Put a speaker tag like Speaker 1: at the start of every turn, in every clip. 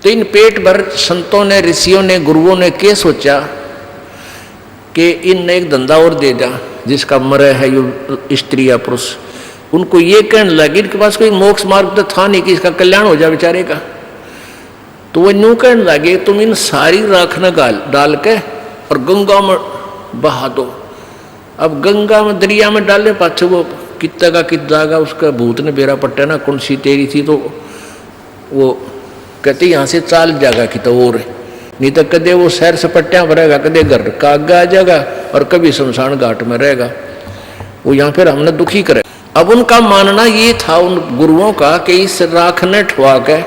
Speaker 1: तो इन पेट भर संतों ने, ऋषियों ने, गुरुओं ने क्या सोचा कि इनने एक धंधा और दे दिया, जिसका मरे है यो स्त्री या पुरुष। उनको ये कहने लगे, इनके पास कोई मोक्ष मार्ग तो था नहीं कि इसका कल्याण हो जाए बेचारे का। तो वो न्यू कहने लगे, तुम इन सारी राख न डाल के और गंगा में बहा दो। अब गंगा में, दरिया में डालने पाछे वो कितना का कित जाएगा, उसका भूत ने बेरा पट्टा ना कौन सी तेरी थी, तो वो कहते यहाँ से चाल जाएगा कि तो और नहीं तो कदे वो शहर से पट्टियाँ भरेगा, कदे घर का आगे आ जाएगा और कभी शमशान घाट में रहेगा। वो यहाँ फिर हमने दुखी करे। अब उनका मानना ये था उन गुरुओं का कि इस राख ने ठुआ के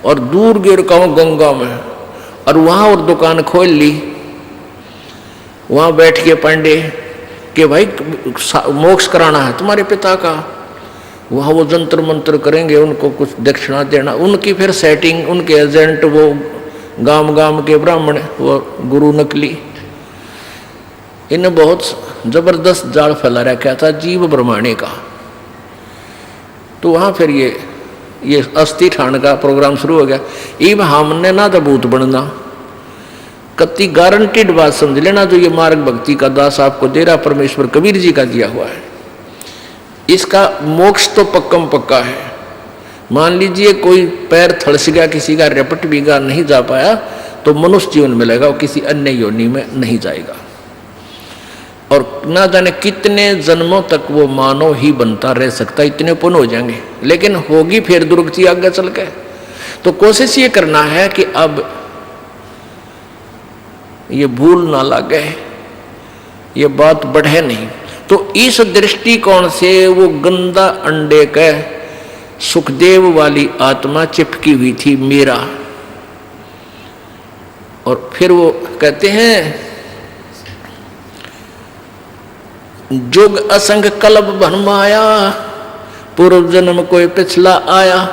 Speaker 1: और दूर गिर का गंगा में, और वहाँ और दुकान खोल ली, वहाँ बैठ के पंडे कि भाई मोक्ष कराना है तुम्हारे पिता का, वहाँ वो जंतर मंत्र करेंगे, उनको कुछ दक्षिणा देना, उनकी फिर सेटिंग, उनके एजेंट वो गांव गांव के ब्राह्मण, वो गुरु नकली, इन्हें बहुत जबरदस्त जाल फैला रखा था जीव ब्रह्मांडे का। तो वहाँ फिर ये अस्थि ठाण का प्रोग्राम शुरू हो गया। इब हमने ना तो भूत बनना, कति गारंटीड बात समझ लेना, जो ये मार्ग भक्ति का दास आपको दे रहा परमेश्वर कबीर जी का दिया हुआ है, इसका मोक्ष तो पक्कम पक्का है। मान लीजिए कोई पैर थड़स गया, किसी का रेपट बीघा नहीं जा पाया, तो मनुष्य जीवन मिलेगा, वो किसी अन्य योनि में नहीं जाएगा। और ना जाने कितने जन्मों तक वो मानव ही बनता रह सकता, इतने पुण्य हो जाएंगे, लेकिन होगी फिर दुर्गति आगे चल के। तो कोशिश ये करना है कि अब ये भूल ना लगे, ये बात बढ़े नहीं। तो इस दृष्टिकोण से वो गंदा अंडे के सुखदेव वाली आत्मा चिपकी हुई थी मीरा। और फिर वो कहते हैं, जुग असंग कल्प भरमाया, पूर्व जन्म कोई पिछला आया।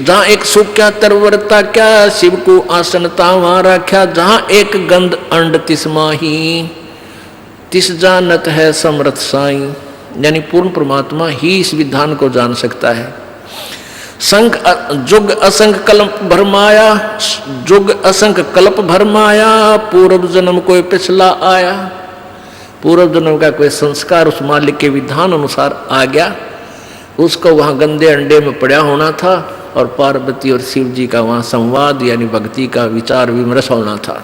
Speaker 1: जहां एक सुख क्या तरवरता क्या, शिव को आसन तावा रख्या। जहां एक गंध अंड तिस माही, तिस जानत है समर्थ साई। यानी पूर्ण परमात्मा ही इस विधान को जान सकता है। संग जुग असंग कल्प भरमाया, जुग असंग कल्प भरमाया, पूर्व जन्म कोई पिछला आया। पूर्व जन्म का कोई संस्कार उस मालिक के विधान अनुसार आ गया, उसको वहां गंदे अंडे में पड़ा होना था, और पार्वती और शिव जी का वहां संवाद यानी भक्ति का विचार विमर्श होना था।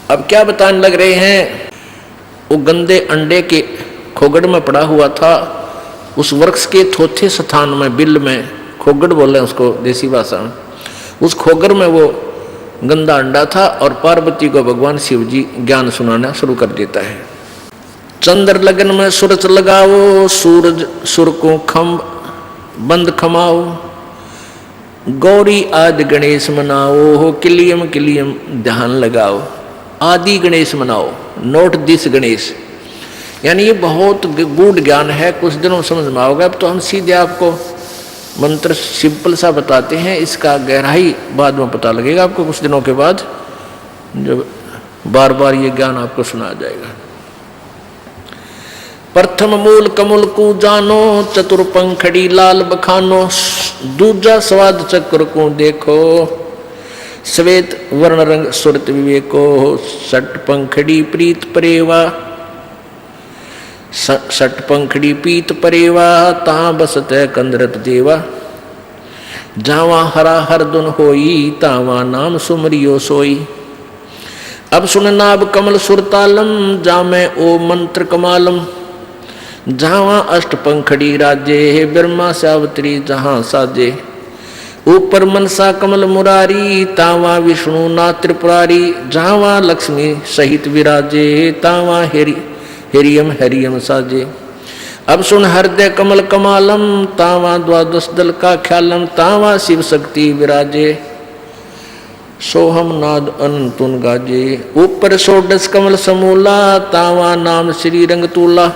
Speaker 1: अब क्या बताने लग रहे हैं, वो गंदे अंडे के खोगड़ में पड़ा हुआ था, उस वृक्ष के थोथे स्थान में, बिल में, खोगड़ बोले उसको देसी भाषा में, उस खोगर में वो गंदा अंडा था। और पार्वती को भगवान शिव जी ज्ञान सुनाना शुरू कर देता है। चंद्र लगन में सूरज लगाओ, सूरज सुर को खम बंद खमाओ। गौरी आदि गणेश मनाओ, हो किलियम किलियम ध्यान लगाओ। आदि गणेश मनाओ, नोट दिस गणेश। यानी ये बहुत गूढ़ ज्ञान है, कुछ दिनों समझ में आओगे। अब तो हम सीधे आपको मंत्र सिंपल सा बताते हैं, इसका गहराई बाद में पता लगेगा आपको कुछ दिनों के बाद, जब बार बार ये ज्ञान आपको सुनाया जाएगा। प्रथम मूल कमल को जानो, चतुर पंखड़ी लाल बखानो। दूजा स्वाद चक्र को देखो, श्वेत वर्ण रंग सुरत विवेको। सट पंखड़ी प्रीत परेवा, सट पंखड़ी पीत परेवा। ता बसत कंदरत देवा, जावा हरा हरदुन होई। तावा नाम सुमरियो सोई। अब सुन नाभ कमल सुरतालम, जामे ओ मंत्र कमालम। जहाँ अष्ट पंखड़ी राजे, ब्रह्मा सावित्री जहाँ साजे। ऊपर मनसा कमल मुरारी, तावा विष्णु ना त्रिपुरारी। जहाँ लक्ष्मी सहित विराजे, तावा हिरियम हरियम साजे। अब सुन हृदय कमल कमालम, तावा द्वादश दल का ख्यालम। तावा शिव शक्ति विराजे, सोहम नाद अनंतुन गाजे। ऊपर षोडश कमल समूला, तावा नाम श्री रंग तूला।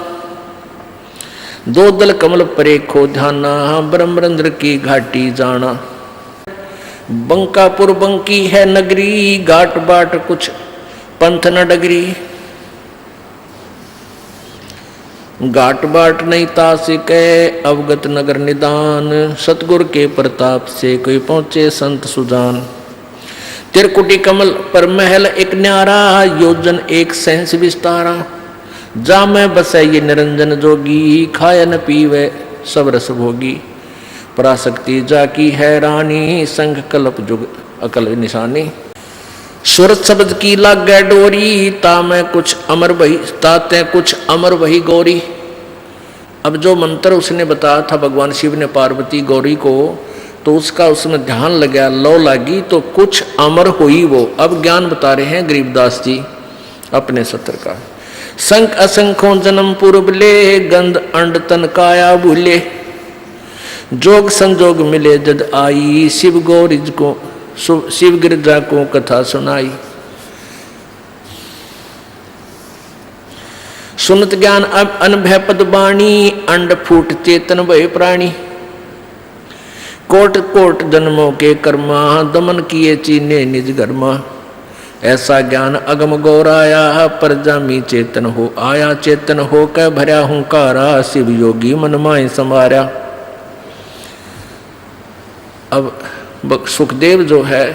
Speaker 1: दो दल कमल परे खो ध्याना, ब्रह्मरंद्र की घाटी जाना। बंकापुर बंकी है नगरी, घाट बाट कुछ पंथ न डगरी। घाट बाट नहीं तास कै अवगत नगर निदान, सतगुर के प्रताप से कोई पहुंचे संत सुजान। त्रिकुटी कमल पर महल एक न्यारा, योजन एक सहंस विस्तारा। जा में बसे ये निरंजन जोगी, खाए न पीवे सब रस भोगी। पराशक्ति जाकी है रानी, संग कल्प जुग अकल निशानी। सूरत शब्द की लागे डोरी, ता में कुछ अमर वही ताते कुछ अमर वही गौरी। अब जो मंत्र उसने बताया था भगवान शिव ने पार्वती गौरी को, तो उसका उसमें ध्यान लगा, लो लगी तो कुछ अमर हुई वो। अब ज्ञान बता रहे हैं गरीबदास जी अपने सत्र का। संख असंखों जन्म पूर्व ले, गंध अंड तन काया भूले। जोग संजोग मिले जद आई, शिव गौरिज को शिव गिरजा को कथा सुनाई। सुनत ज्ञान अब अनभय पद बाणी, अंड फूट चेतन भय प्राणी। कोट कोट जन्मों के कर्मा, दमन किए चीने निज गर्मा। ऐसा ज्ञान अगम गौराया, पर जामी चेतन हो आया। चेतन हो कै भर्या हुंकारा, शिव योगी मन माय संवारा। अब सुखदेव जो है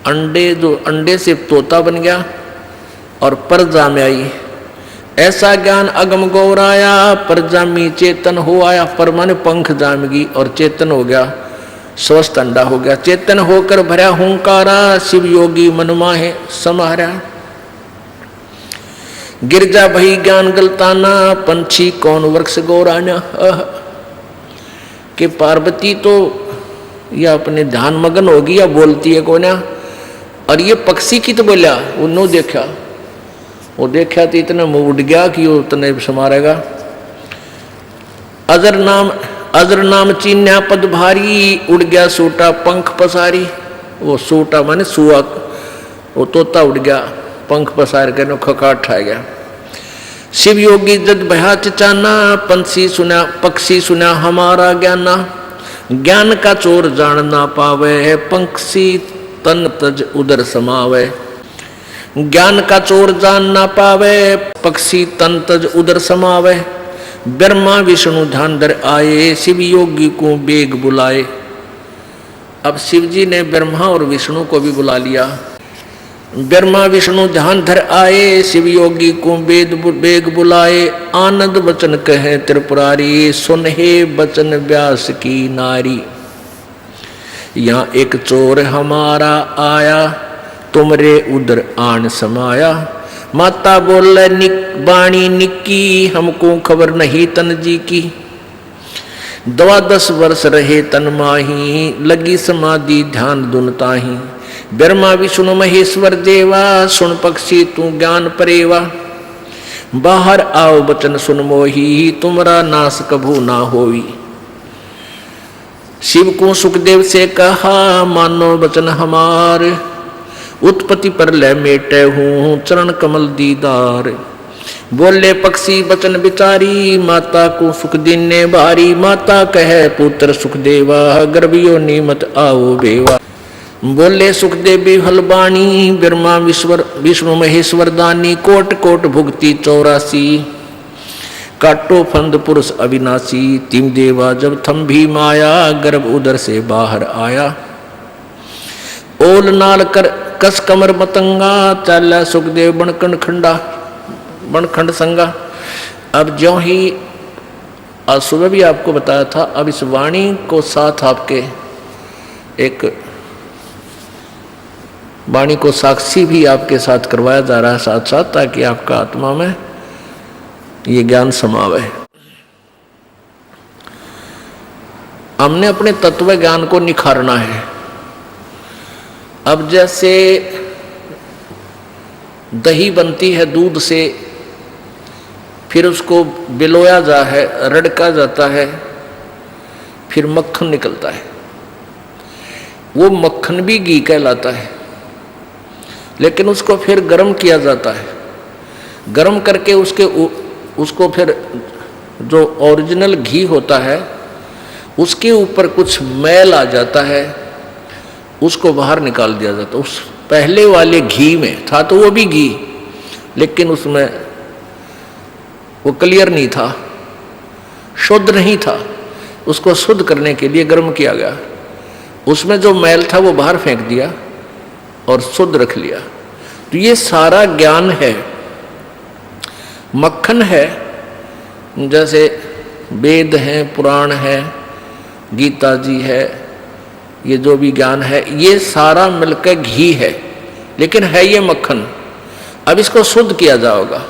Speaker 1: अंडे से तोता बन गया और परजा में आई। ऐसा ज्ञान अगम गौराया, परजामी चेतन हो आया। पर माने पंख जामगी और चेतन हो गया, स्वस्थ अंडा हो गया। चेतन होकर भरा हुंकारा, शिव योगी मन माहे समारा। गिरजा भई ज्ञान गलताना, पंछी कौन वृक्ष गौराना। कि पार्वती तो या अपने ध्यान मगन होगी या बोलती है कोना, और ये पक्षी की तो बोला वो नो देखा, वो देखा तो इतना मुंह उड़ गया कि वो उतने समारेगा। अजर नाम चीन्या पद भारी, उड़ गया सूटा पंख पसारी। वो सूटा माने सुआ, वो तोता उड़ गया पंख पसार के नो खकाट ठा गया। शिव योगी जद भया चचाना, पंछी सुना पक्षी सुना हमारा ज्ञाना। ज्ञान का चोर जान ना पावे, पंक्षी तन तज उदर समावे। ज्ञान का चोर जान ना पावे, पक्षी तन तज उदर समावे। ब्रह्मा विष्णु ध्यान धर आए, शिव योगी को बेग बुलाए। अब शिव जी ने ब्रह्मा और विष्णु को भी बुला लिया। ब्रह्मा विष्णु ध्यान धर आए, शिव योगी को बेग बुलाए। आनंद बचन कहे त्रिपुरारी, सुन हे बचन व्यास की नारी। यहाँ एक चोर हमारा आया, तुमरे उधर आन समाया। माता बोले बाणी निक्की, हमको खबर नहीं तन जी की। 12 वर्ष रहे तन माही, लगी समाधि ध्यान दुनताही। ब्रह्मा विष्णु महेश्वर देवा, सुन पक्षी तू ज्ञान परेवा। बाहर आओ बचन सुन मोही, तुमरा नाश कभू ना होई। शिव को सुखदेव से कहा, मानो बचन हमार। उत्पत्ति पर ले मेटे हूँ, चरण कमल दीदार। बोले पक्षी बचन बिचारी, माता को सुख दीने भारी। माता कहे पुत्र सुखदेवा, गर्भियो नीमत आओ बेवा। बोले सुखदेव हलबाणी, ब्रह्मा विष्णु महेश्वर दानी। कोट कोट भुगती 84, काटो फंद पुरुष अविनाशी। तिम देवा जब थम भी माया, गर्भ उदर से बाहर आया। ओल नाल कर कस कमर मतंगा, चाला सुखदेव बनखंड खंडा बनखंड संगा। अब ज्यों ही आज सुबह भी आपको बताया था, अब इस वाणी को साथ आपके एक वाणी को साक्षी भी आपके साथ करवाया जा रहा है साथ साथ, ताकि आपका आत्मा में ये ज्ञान समावे। हमने अपने तत्व ज्ञान को निखारना है। अब जैसे दही बनती है दूध से, फिर उसको बिलोया जा है, रड़का जाता है, फिर मक्खन निकलता है। वो मक्खन भी घी कहलाता है, लेकिन उसको फिर गर्म किया जाता है। गर्म करके उसको फिर जो ओरिजिनल घी होता है उसके ऊपर कुछ मैल आ जाता है, उसको बाहर निकाल दिया जाता है। उस पहले वाले घी में था तो वो भी घी, लेकिन उसमें वो क्लियर नहीं था, शुद्ध नहीं था। उसको शुद्ध करने के लिए गर्म किया गया, उसमें जो मैल था वो बाहर फेंक दिया और शुद्ध रख लिया। तो ये सारा ज्ञान है, मक्खन है। जैसे वेद हैं, पुराण है, गीता जी है, ये जो भी ज्ञान है ये सारा मिलकर घी है, लेकिन है ये मक्खन। अब इसको शुद्ध किया जाएगा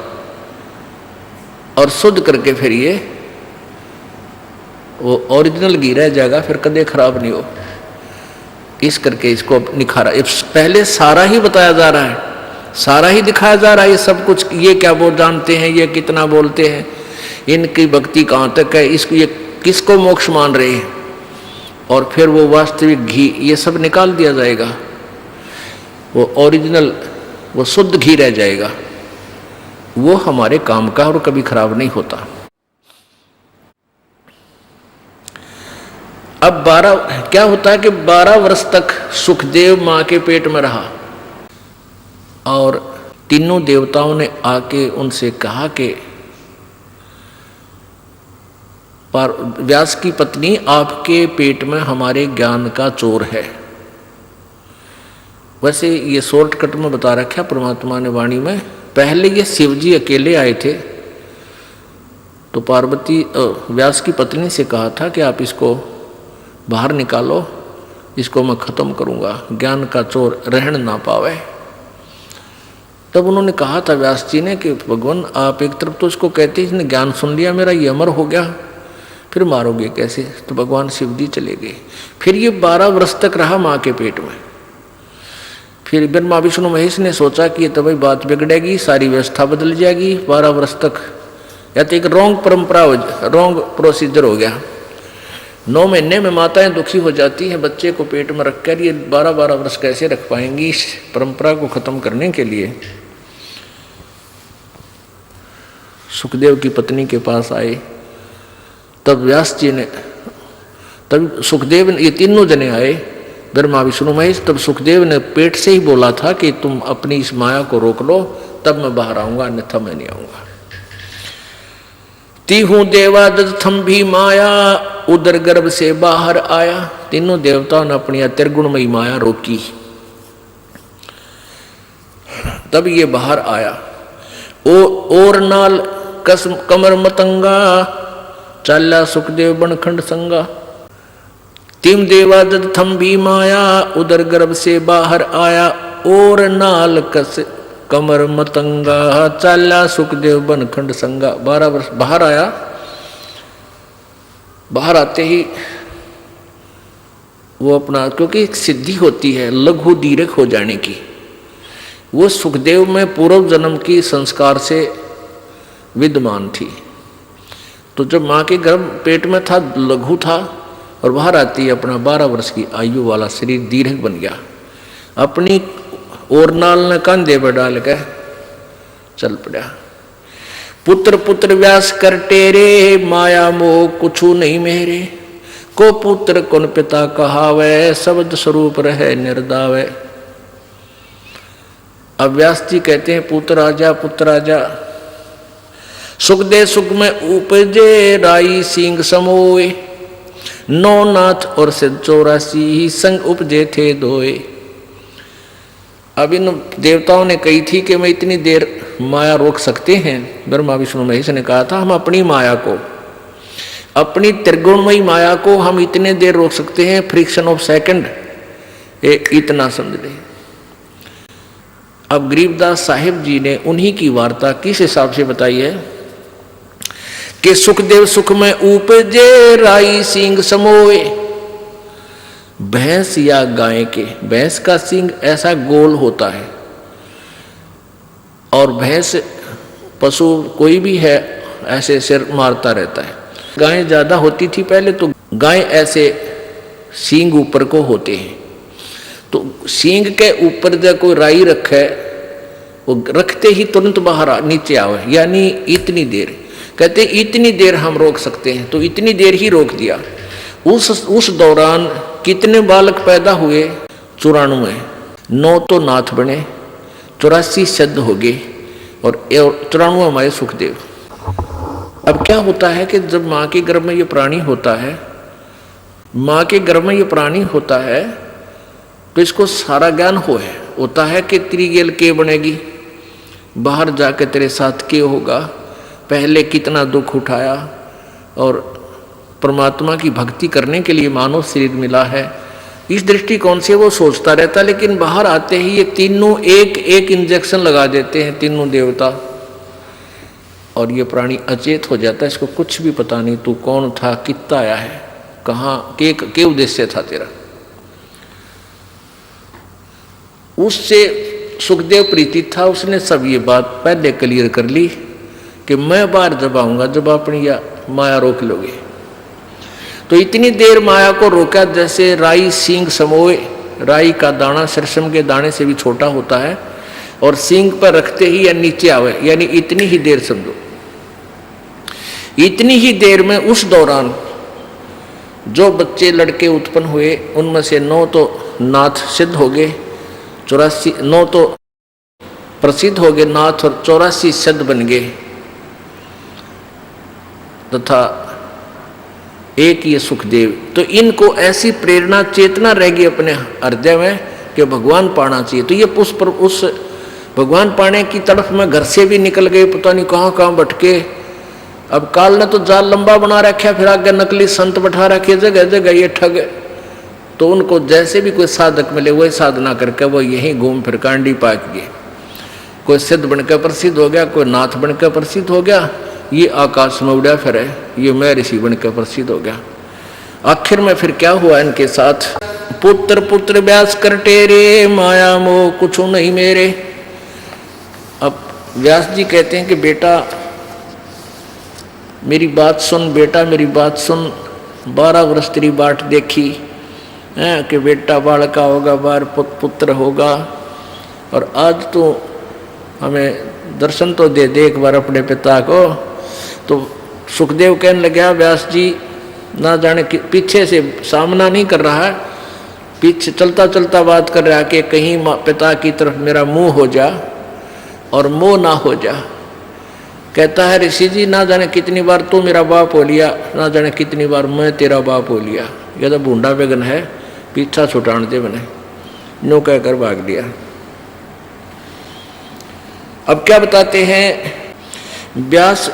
Speaker 1: और शुद्ध करके फिर ये वो ओरिजिनल घी रह जाएगा, फिर कदे खराब नहीं हो। इस करके इसको निखारा, पहले सारा ही बताया जा रहा है, सारा ही दिखाया जा रहा है। ये सब कुछ, ये क्या बोल जानते हैं, ये कितना बोलते हैं, इनकी भक्ति कहाँ तक है, इसको ये किसको मोक्ष मान रहे हैं, और फिर वो वास्तविक घी ये सब निकाल दिया जाएगा। वो ओरिजिनल, वो शुद्ध घी रह जाएगा। वो हमारे काम का और कभी खराब नहीं होता। अब 12 क्या होता है कि 12 वर्ष तक सुखदेव माँ के पेट में रहा और तीनों देवताओं ने आके उनसे कहा कि व्यास की पत्नी आपके पेट में हमारे ज्ञान का चोर है। वैसे ये शॉर्टकट में बता रखा परमात्मा ने वाणी में। पहले ये शिवजी अकेले आए थे तो पार्वती व्यास की पत्नी से कहा था कि आप इसको बाहर निकालो, इसको मैं खत्म करूंगा, ज्ञान का चोर रहन ना पावे। तब उन्होंने कहा था व्यास जी ने कि भगवान आप एक तरफ तो इसको कहते इसने ज्ञान सुन लिया मेरा, ये अमर हो गया, फिर मारोगे कैसे? तो भगवान शिव जी चले गए। फिर ये 12 वर्ष तक रहा माँ के पेट में। फिर ब्रह्मा विष्णु महेश ने सोचा कि ये तो भाई बात बिगड़ेगी, सारी व्यवस्था बदल जाएगी 12 वर्ष तक, या तो एक रॉन्ग परंपरा हो, रॉन्ग प्रोसीजर हो गया। 9 महीने में माताएं दुखी हो जाती हैं, बच्चे को पेट में रखकर ये 12-12 वर्ष कैसे रख पाएंगी? इस परंपरा को खत्म करने के लिए सुखदेव की पत्नी के पास आए। तब व्यास जी ने, तब सुखदेव ने, ये तीनों जने आए ब्रह्मा विष्णु महेश। तब सुखदेव ने पेट से ही बोला था कि तुम अपनी इस माया को रोक लो, तब मैं बाहर आऊंगा, अन्यथा मैं नहीं आऊंगा। तीहू देवा दत्थम भी माया, उदर गर्भ से बाहर आया। तीनों देवताओं ने अपनी त्रिगुणमयी माया रोकी, तब ये बाहर आया। और नाल कसम कमर मतंगा, चाला सुखदेव बनखंड संगा। तीम देवा दत्थम भी माया, उदर गर्भ से बाहर आया। और नाल कस कमर मतंगा, चाला सुखदेव बनखंड संगा। 12 वर्ष बाहर आया। बाहर आते ही वो अपना, क्योंकि एक सिद्धि होती है लघु दीर्घ हो जाने की, वो सुखदेव में पूर्व जन्म की संस्कार से विद्यमान थी। तो जब माँ के गर्भ पेट में था लघु था, और बाहर आती अपना 12 वर्ष की आयु वाला शरीर दीर्घ बन गया। अपनी ओरनाल ने कंधे पर डाल के चल पड़ा। पुत्र पुत्र व्यास कर टेरे, माया मोह कुछु नहीं मेरे। को पुत्र कौन पिता कहावे, शब्द स्वरूप रहे निर्दावे। अब व्यास जी कहते हैं पुत्र आजा, पुत्र आजा। सुख दे सुख में उपजे, राई सिंह समोए। 9 नाथ और से 84 संग उपजे थे दोए। अब इन देवताओं ने कही थी कि मैं इतनी देर माया रोक सकते हैं। ब्रह्मा विष्णु महेश ने कहा था हम अपनी माया को, अपनी त्रिगुणमयी माया को हम इतने देर रोक सकते हैं, फ्रिक्शन ऑफ सेकंड, इतना समझ लें। अब गरीबदास साहिब जी ने उन्हीं की वार्ता किस हिसाब से बताई है कि सुखदेव सुख में उपजे, राई सिंह समोए। भैंस या गाय के, भैंस का सिंग ऐसा गोल होता है, और भैंस पशु कोई भी है ऐसे सिर मारता रहता है। गाय ज्यादा होती थी पहले, तो गाय ऐसे सींग ऊपर को होते हैं। तो सींग के ऊपर जब कोई राई रखे, वो रखते ही तुरंत बाहर नीचे आवे, यानी इतनी देर। कहते इतनी देर हम रोक सकते हैं, तो इतनी देर ही रोक दिया। उस दौरान कितने बालक पैदा हुए? 94। 9 तो नाथ बने, 84 सिद्ध हो गए, और 94वां हमारे सुखदेव। अब क्या होता है कि जब माँ के गर्भ में ये प्राणी होता है, माँ के गर्भ में ये प्राणी होता है, तो इसको सारा ज्ञान होता है कि तेरी गेल के बनेगी, बाहर जाके तेरे साथ क्या होगा, पहले कितना दुख उठाया, और परमात्मा की भक्ति करने के लिए मानव शरीर मिला है, इस दृष्टिकोण से वो सोचता रहता। लेकिन बाहर आते ही ये तीनों एक एक इंजेक्शन लगा देते हैं, तीनों देवता, और ये प्राणी अचेत हो जाता है। इसको कुछ भी पता नहीं तू कौन था, कितना आया है, कहाँ के उद्देश्य था तेरा। उससे सुखदेव प्रीति था, उसने सब ये बात पहले क्लियर कर ली कि मैं बाहर जब आऊंगा, जब अपनी या माया रोक लोगे। तो इतनी देर माया को रोका जैसे राई सींग समोए। राई का दाना सरसम के दाने से भी छोटा होता है, और सींग पर रखते ही या नीचे आवे, यानी इतनी ही देर समझो। इतनी ही देर में उस दौरान जो बच्चे लड़के उत्पन्न हुए, उनमें से 9 तो नाथ सिद्ध हो गए, 9 तो प्रसिद्ध हो गए नाथ, और 84 सिद्ध बन गए, तथा एक ये सुखदेव। तो इनको ऐसी प्रेरणा चेतना रहेगी अपने हृदय में कि भगवान पाना चाहिए। तो ये उस भगवान पाने की तरफ में घर से भी निकल गए, पता नहीं कहाँ कहाँ भटके। अब काल ने तो जाल लंबा बना रखा, फिर आगे नकली संत बैठा रखे जगह जगह ये ठग। तो उनको जैसे भी कोई साधक मिले वही साधना करके वो यहीं घूम फिर कांडी पाक गए। कोई सिद्ध बनकर प्रसिद्ध हो गया, कोई नाथ बनकर प्रसिद्ध हो गया, ये आकाश में उड़ा फिर है, ये मैं ऋषि बनकर प्रसिद्ध हो गया। आखिर में फिर क्या हुआ इनके साथ, पुत्र पुत्र व्यास कर टेरे, माया मोह कुछ नहीं मेरे। अब व्यास जी कहते हैं कि बेटा मेरी बात सुन, बेटा मेरी बात सुन। 12 वर्ष तेरी बाट देखी है कि बेटा बालका होगा, बार पुत्र होगा, और आज तो हमें दर्शन तो दे दे एक बार अपने पिता को। तो सुखदेव कहने लगा व्यास जी, ना जाने पीछे से सामना नहीं कर रहा है, पीछे चलता चलता बात कर रहा है कि कहीं पिता की तरफ मेरा मुंह हो जा और मोह ना हो जा। कहता है ऋषि जी, ना जाने कितनी बार तू मेरा बाप हो लिया, ना जाने कितनी बार मैं तेरा बाप हो लिया। यह तो बूढ़ा बेगन है, पीछा छुटान दे बने, नो कहकर भाग लिया। अब क्या बताते हैं, व्यास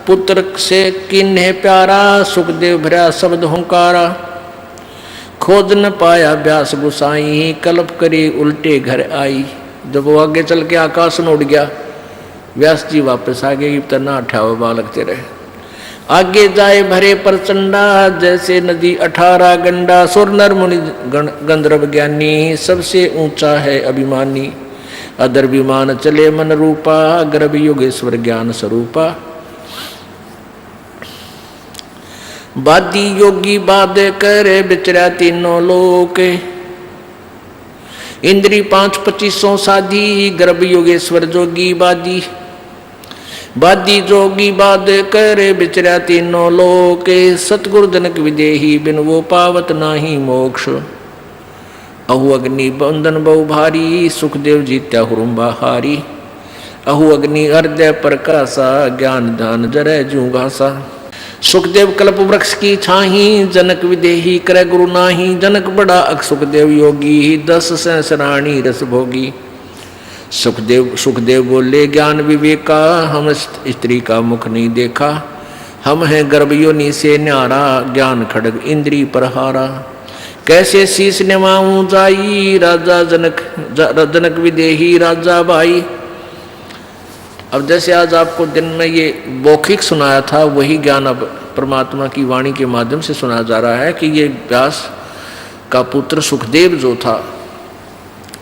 Speaker 1: पुत्र से किन्हे प्यारा, सुखदेव भरा शब्द हुंकारा। खोज न पाया व्यास गुसाई, कल्प करी उल्टे घर आई। जब वो आगे चल के आकाश में उड़ गया, व्यास जी वापस आ गए, तना अठावे बालक तेरे। आगे जाए भरे प्रचंडा, जैसे नदी 18 गंडा। सुर नर मुनि गंधर्व ज्ञानी, सबसे ऊंचा है अभिमानी। अदर विमान चले मन रूपा, गर्भ योगेश्वर ज्ञान स्वरूपा। बादी योगी बाद करे, बिचरा तीनों लोक। इंद्री 5 2500 साधी, गर्भ योगेश्वर जोगी बादी। बादी जोगी बाद करे, बिचरा तीनों लोक। सतगुरु जनक विदेही, बिन वो पावत नाही मोक्ष। अहु अग्नि बंधन बहु भारी, सुखदेव जीत्या हुरुम्बा हारी। अहु अग्नि हृदय प्रकाशा, ज्ञान दान जरै जू घासा। सुखदेव कल्प वृक्ष की छाही, जनक विदेही करे गुरु नाही। जनक बड़ा अक सुखदेव योगी, 10 सहस्राणी रस भोगी। सुखदेव बोले ज्ञान विवेका, हम स्त्री का मुख नहीं देखा। हम हैं गर्भ योनि से न्यारा, ज्ञान खड़ग इंद्री प्रहारा। कैसे शीस निवाऊं जाई, राजा जनक विदेही राजा भाई। अब जैसे आज आपको दिन में ये मौखिक सुनाया था, वही ज्ञान अब परमात्मा की वाणी के माध्यम से सुनाया जा रहा है कि ये व्यास का पुत्र सुखदेव जो था,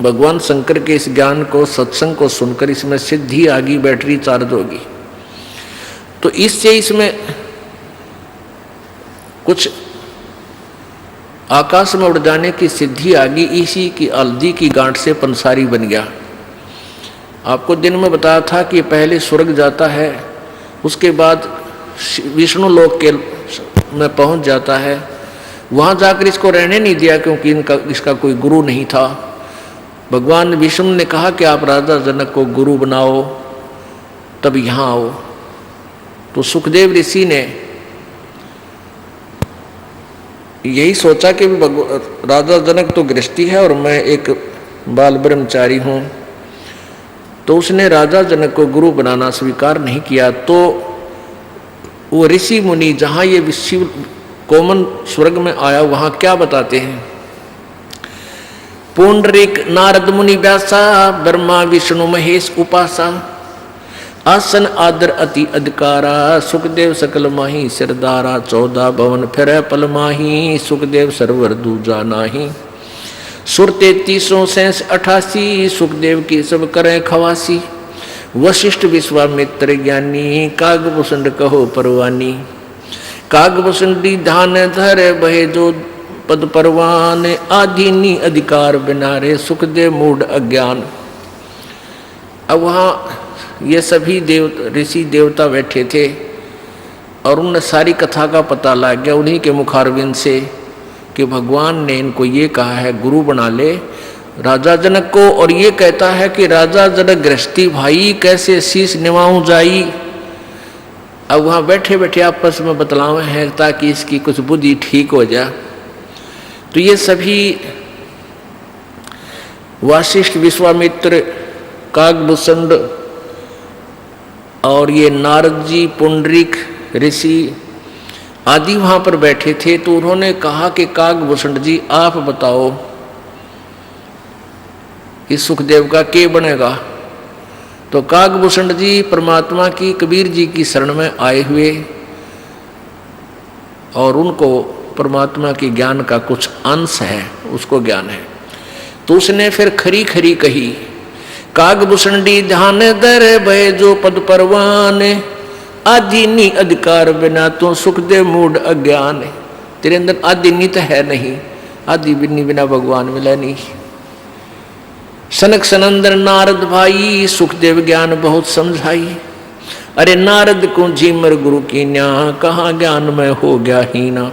Speaker 1: भगवान शंकर के इस ज्ञान को, सत्संग को सुनकर इसमें सिद्धि आ गई, बैटरी चार्ज होगी। तो इससे इसमें कुछ आकाश में उड़ जाने की सिद्धि आ गई। इसी की हल्दी की गांठ से पंसारी बन गया। आपको दिन में बताया था कि पहले स्वर्ग जाता है, उसके बाद विष्णु लोक के में पहुंच जाता है। वहां जाकर इसको रहने नहीं दिया, क्योंकि इसका कोई गुरु नहीं था। भगवान विष्णु ने कहा कि आप राजा जनक को गुरु बनाओ, तब यहाँ आओ। तो सुखदेव ऋषि ने यही सोचा कि राजा जनक तो गृहस्थी है और मैं एक बाल ब्रह्मचारी हूँ, तो उसने राजा जनक को गुरु बनाना स्वीकार नहीं किया। तो वो ऋषि मुनि जहाँ ये शिव कोमन स्वर्ग में आया वहाँ क्या बताते हैं, पुंडरीक नारद मुनि व्यासा ब्रह्मा विष्णु महेश उपासा आसन आदर अति अधिकारा सुखदेव सकल माही सिरदारा 14 भवन फिर पल माही सुखदेव सरवर दूजा नाही सुर 33 शेष 88 सुखदेव की सब करें खवासी वशिष्ठ विश्वामित्र ज्ञानी कागभूषण कहो परवानी कागभूषणी ध्यान धर बहे जो पद परवान आधीनी अधिकार बिनारे सुखदेव मूढ़ अज्ञान। अब वहाँ ये सभी ऋषि देवता बैठे थे और उन्हें सारी कथा का पता लग गया उन्हीं के मुखारविंद से कि भगवान ने इनको ये कहा है गुरु बना ले राजा जनक को, और ये कहता है कि राजा जनक गृहस्थी भाई कैसे शीश निभाऊं जाई। अब वहाँ बैठे बैठे आपस में बतलावे हैं ताकि इसकी कुछ बुद्धि ठीक हो जाए। तो ये सभी वशिष्ठ विश्वामित्र कागभूषण और ये नारद जी पुंडरीक ऋषि आदि वहाँ पर बैठे थे। तो उन्होंने कहा कि कागभूषण जी आप बताओ इस सुखदेव का क्या बनेगा। तो कागभूषण जी परमात्मा की कबीर जी की शरण में आए हुए और उनको परमात्मा के ज्ञान का कुछ अंश है, उसको ज्ञान है। तो उसने फिर खरी खरी कही कागभूषण डी ध्यान दर भय जो पद परवान आदि अधिकार बिना तो सुखदेव मूढ़ अज्ञान। तेरे अंदर आदि नित है नहीं, आदि बिन्नी बिना भगवान मिला नहीं। सनक सनंदन नारद भाई सुखदेव ज्ञान बहुत समझाई अरे नारद को झीमर गुरु की न्या कहाँ ज्ञान में हो गया हीना।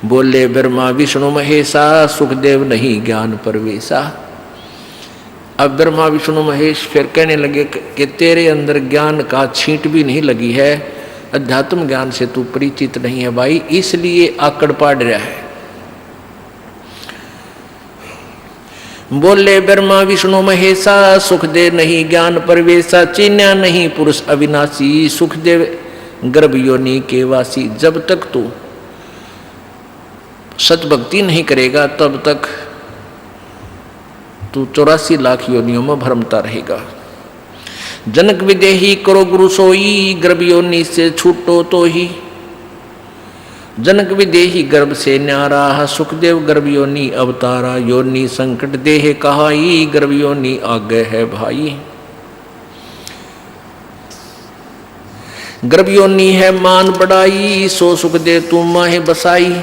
Speaker 1: बोले ब्रह्मा विष्णु महेशा सुखदेव नहीं ज्ञान परवेशा। अब ब्रह्मा विष्णु महेश फिर कहने लगे कि तेरे अंदर ज्ञान का छींट भी नहीं लगी है, अध्यात्म ज्ञान से तू परिचित नहीं है भाई, इसलिए आकड़ पाड़ रहा है। बोले ब्रह्मा विष्णु महेशा सुखदेव नहीं ज्ञान परवेशा चिन्या नहीं पुरुष अविनाशी सुखदेव गर्भ योनि के वासी। जब तक तू सतभक्ति नहीं करेगा तब तक तू 84 लाख योनियों में भ्रमता रहेगा। जनक विदेही करो गुरु सोई गर्भ योनि से छूटो तो ही। जनक विदेही गर्भ से न्यारा सुखदेव गर्भ योनि अवतारा योनि संकट देह कहाई गर्भ योनि आगे है भाई। गर्भ योनि है मान बढ़ाई सो सुखदेव तू माहे बसाई।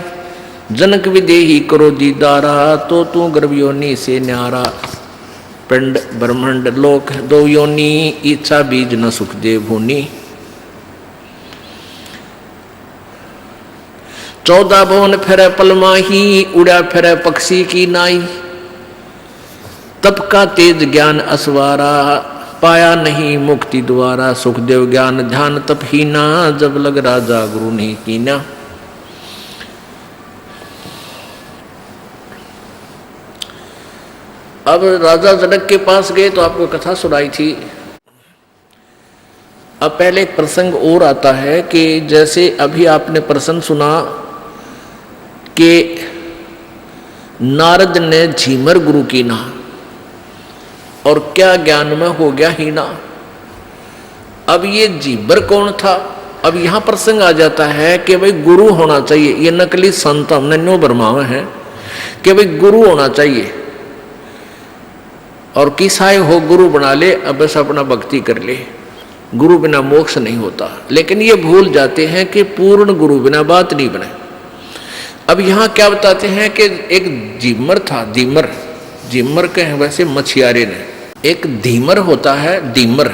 Speaker 1: जनक विदेही करो दीदारा तो तू गर्भ योनि से न्यारा। पिंड ब्रह्मांड लोक दो योनि इच्छा बीज न सुखदेव भूनी। 14 भवन फिर पल माही उड़ा फिर पक्षी की नाई। तप का तेज ज्ञान असवारा पाया नहीं मुक्ति द्वारा। सुखदेव ज्ञान ध्यान तप हीना जब लग राजा गुरु नहीं कीना। अब राजा जनक के पास गए तो आपको कथा सुनाई थी। अब पहले एक प्रसंग और आता है कि जैसे अभी आपने प्रसंग सुना कि नारद ने झीमर गुरु की ना और क्या ज्ञान में हो गया हीना। अब ये झीमर कौन था। अब यहां प्रसंग आ जाता है कि भाई गुरु होना चाहिए। ये नकली संत हमने न्यू बरमावे हैं कि भाई गुरु होना चाहिए और किसाए हो गुरु बना ले, अब बस अपना भक्ति कर ले, गुरु बिना मोक्ष नहीं होता। लेकिन ये भूल जाते हैं कि पूर्ण गुरु बिना बात नहीं बने। अब यहाँ क्या बताते हैं कि एक झीमर था। धीमर झीमर कहें वैसे मछियारे ने। एक धीमर होता है, धीमर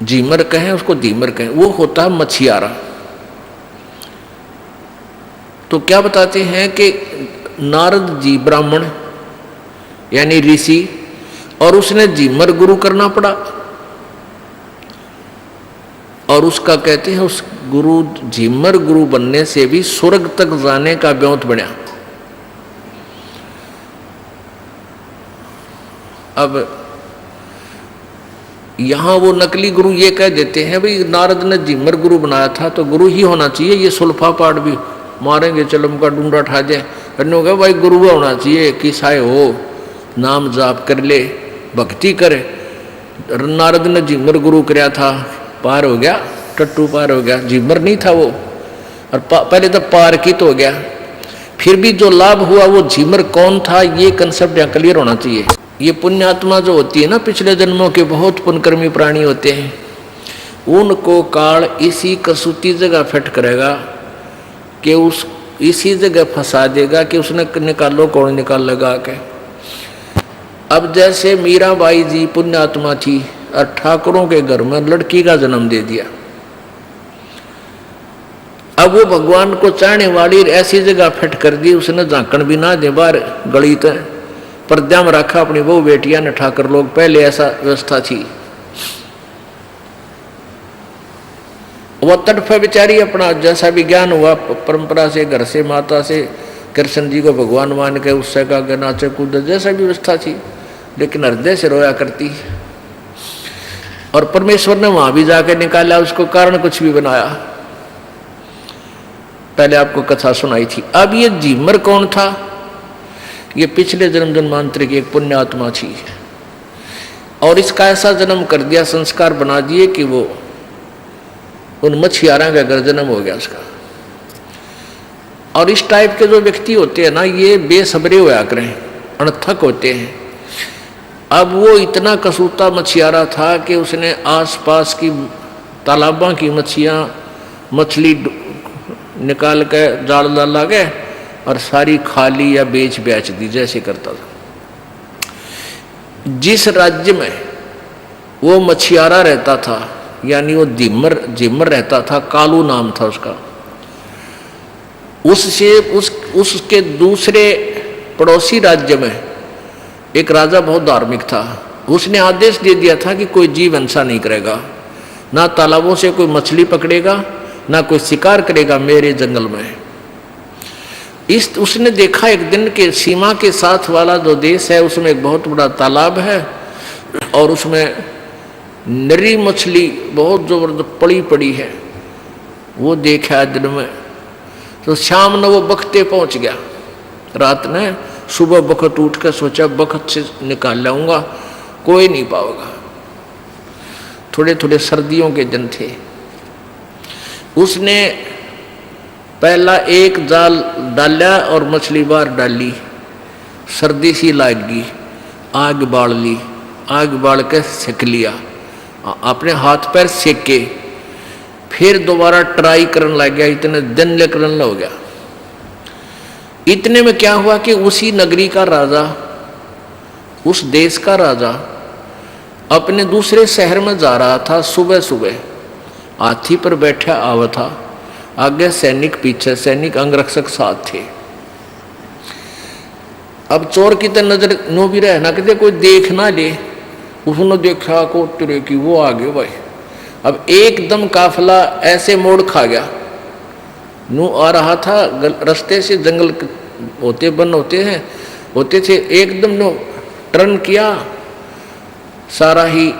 Speaker 1: झीमर कहें उसको धीमर कहें, वो होता है मछियारा। तो क्या बताते हैं कि नारद जी ब्राह्मण यानी ऋषि और उसने झीमर गुरु करना पड़ा। और उसका कहते हैं उस गुरु झिमर गुरु बनने से भी स्वर्ग तक जाने का ब्योंत बना। अब यहां वो नकली गुरु ये कह देते हैं भाई नारद ने झिमर गुरु बनाया था तो गुरु ही होना चाहिए, ये सुल्फा पाठ भी मारेंगे चलम का डूंडा ठा जाए करने होगा भाई गुरु होना चाहिए कि साय हो नाम जाप कर ले भक्ति करे। नारद ने झिमर गुरु कराया था, पार हो गया, टट्टू पार हो गया, झिमर नहीं था वो, और पहले तो पार की तो हो गया। फिर भी जो लाभ हुआ वो झिमर कौन था ये कंसेप्ट यहाँ क्लियर होना चाहिए। ये पुण्यात्मा जो होती है ना, पिछले जन्मों के बहुत पुण्यकर्मी प्राणी होते हैं, उनको काल इसी कसूती जगह फिट करेगा कि उस इसी जगह फंसा देगा कि उसने निकालो कौन निकाल लगा के। अब जैसे मीराबाई जी पुण्यात्मा थी और ठाकुरों के घर में लड़की का जन्म दे दिया, अब वो भगवान को चाहने वाली ऐसी जगह फिट कर दी उसने, झांकण भी ना दे बाहर गली तक पर्दा में रखा अपनी वो बेटियां ने, ठाकर लोग पहले ऐसा व्यवस्था थी। वह तड़फे बेचारी अपना जैसा भी ज्ञान हुआ परंपरा से, घर से, माता से, कृष्ण जी को भगवान मान के उससे का नाचे कूद जैसा भी व्यवस्था थी, लेकिन हृदय से रोया करती। और परमेश्वर ने वहां भी जाके निकाला उसको, कारण कुछ भी बनाया। पहले आपको कथा सुनाई थी। अब ये झिमर कौन था? ये पिछले जन्म जन्मांतर की एक पुण्यात्मा थी और इसका ऐसा जन्म कर दिया, संस्कार बना दिए कि वो उन मछियारा का घर जन्म हो गया उसका। और इस टाइप के जो व्यक्ति होते हैं ना, ये बेसब्रे होया करें, अनथक होते हैं। अब वो इतना कसूता मछियारा था कि उसने आसपास की तालाबों की मछली निकाल के जाल डाला गए और सारी खाली या बेच दी, जैसे करता था। जिस राज्य में वो मछियारा रहता था, यानी वो झिमर रहता था, कालू नाम था उसका, उसके दूसरे पड़ोसी राज्य में एक राजा बहुत धार्मिक था। उसने आदेश दे दिया था कि कोई जीव हिंसा नहीं करेगा, ना तालाबों से कोई मछली पकड़ेगा, ना कोई शिकार करेगा मेरे जंगल में। उसने देखा एक दिन के सीमा के साथ वाला जो देश है उसमें एक बहुत बड़ा तालाब है और उसमें नरी मछली बहुत जबरदस्त पड़ी है। वो देखा दिन में, तो शाम ने वो बखते पहुंच गया। रात ने सुबह बखत उठ कर सोचा बखत से निकाल लाऊंगा, कोई नहीं पाएगा। थोड़े थोड़े सर्दियों के दिन थे। उसने पहला एक जाल डाला और मछली बाहर डाली, सर्दी सी लागी, आग बाल ली, आग बाल के सेक लिया, अपने हाथ पैर सेके, फिर दोबारा ट्राई करने लग गया, इतने दिन ले करने हो गया। इतने में क्या हुआ कि उसी नगरी का राजा, उस देश का राजा अपने दूसरे शहर में जा रहा था। सुबह सुबह हाथी पर बैठा आवा था, आगे सैनिक, पीछे सैनिक, अंगरक्षक साथ थे। अब चोर की तो नजर नो भी रहना कि कोई देख ना ले, उसने देखा को तुरे की वो आ गए भाई। अब एकदम काफिला ऐसे मोड़ खा गया, नू आ रहा था रास्ते से, जंगल होते बन होते थे, एकदम नो टर्न किया, सारा ही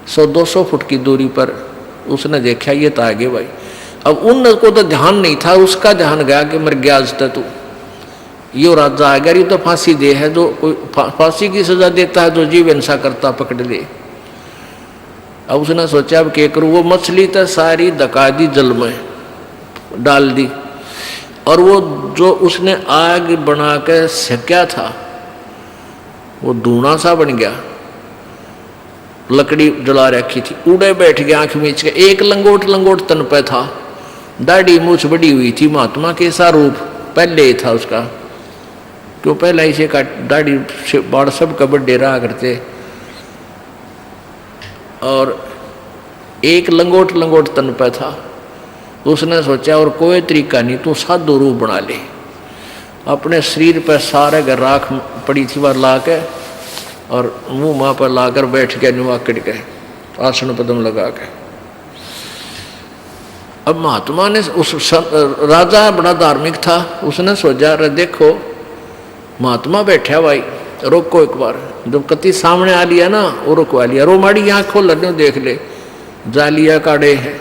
Speaker 1: 100-200 फुट की दूरी पर उसने देखा ये तो आगे भाई। अब उनको तो ध्यान नहीं था, उसका ध्यान गया कि मर गया आज तक तू, यो राजा आ गया, ये तो फांसी दे है, जो कोई फांसी की सजा देता है जो जीव हिंसा करता पकड़ ले। अब उसने सोचा अब क्या करूँ, वो मछली तो सारी धका दी, जल में डाल दी, और वो जो उसने आग बना के सेका था वो धुआं सा बन गया। लकड़ी जला रखी थी, उड़े बैठ गया आंख मीच के। एक लंगोट तन पे था, दाढ़ी मूछ बड़ी हुई थी, महात्मा के सा रूप पहले ही था उसका, क्यों पहले इसे का दाढ़ी बाढ़ सब का बड्डे रहा करते। और एक लंगोट तन पे था। उसने सोचा और कोई तरीका नहीं, तू साधु रूप बना ले। अपने शरीर पर सारे घर राख पड़ी थी वह ला के और मुंह माँ पर लाकर बैठ गया, नुआ कट के आसन पदम लगा के। अब महात्मा ने राजा बड़ा धार्मिक था, उसने सोचा अरे देखो महात्मा बैठा भाई, रोको एक बार। जब कति सामने आ लिया ना, वो रुकवा लिया, रो माड़ी आँख खोल ले, देख ले जालिया काड़े है।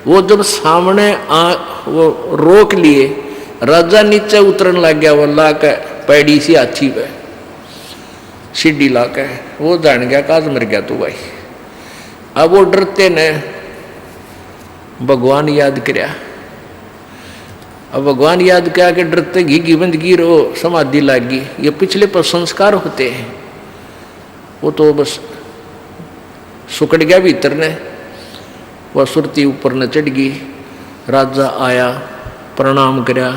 Speaker 1: वो जब सामने वो रोक लिए, राजा नीचे उतरन लग गया, वो ला के पैड़ी सी हाथी पे सीढ़ी ला के, वो जान गया काज मर गया तू भाई। अब वो डरते ने भगवान याद करया। अब भगवान याद किया कि डरते घी बंदगी रो समाधि लागी। ये पिछले पर संस्कार होते हैं, वो तो बस सुकड़ गया भीतर ने, वह सुरती ऊपर न चढ़ गई। राजा आया, प्रणाम करया,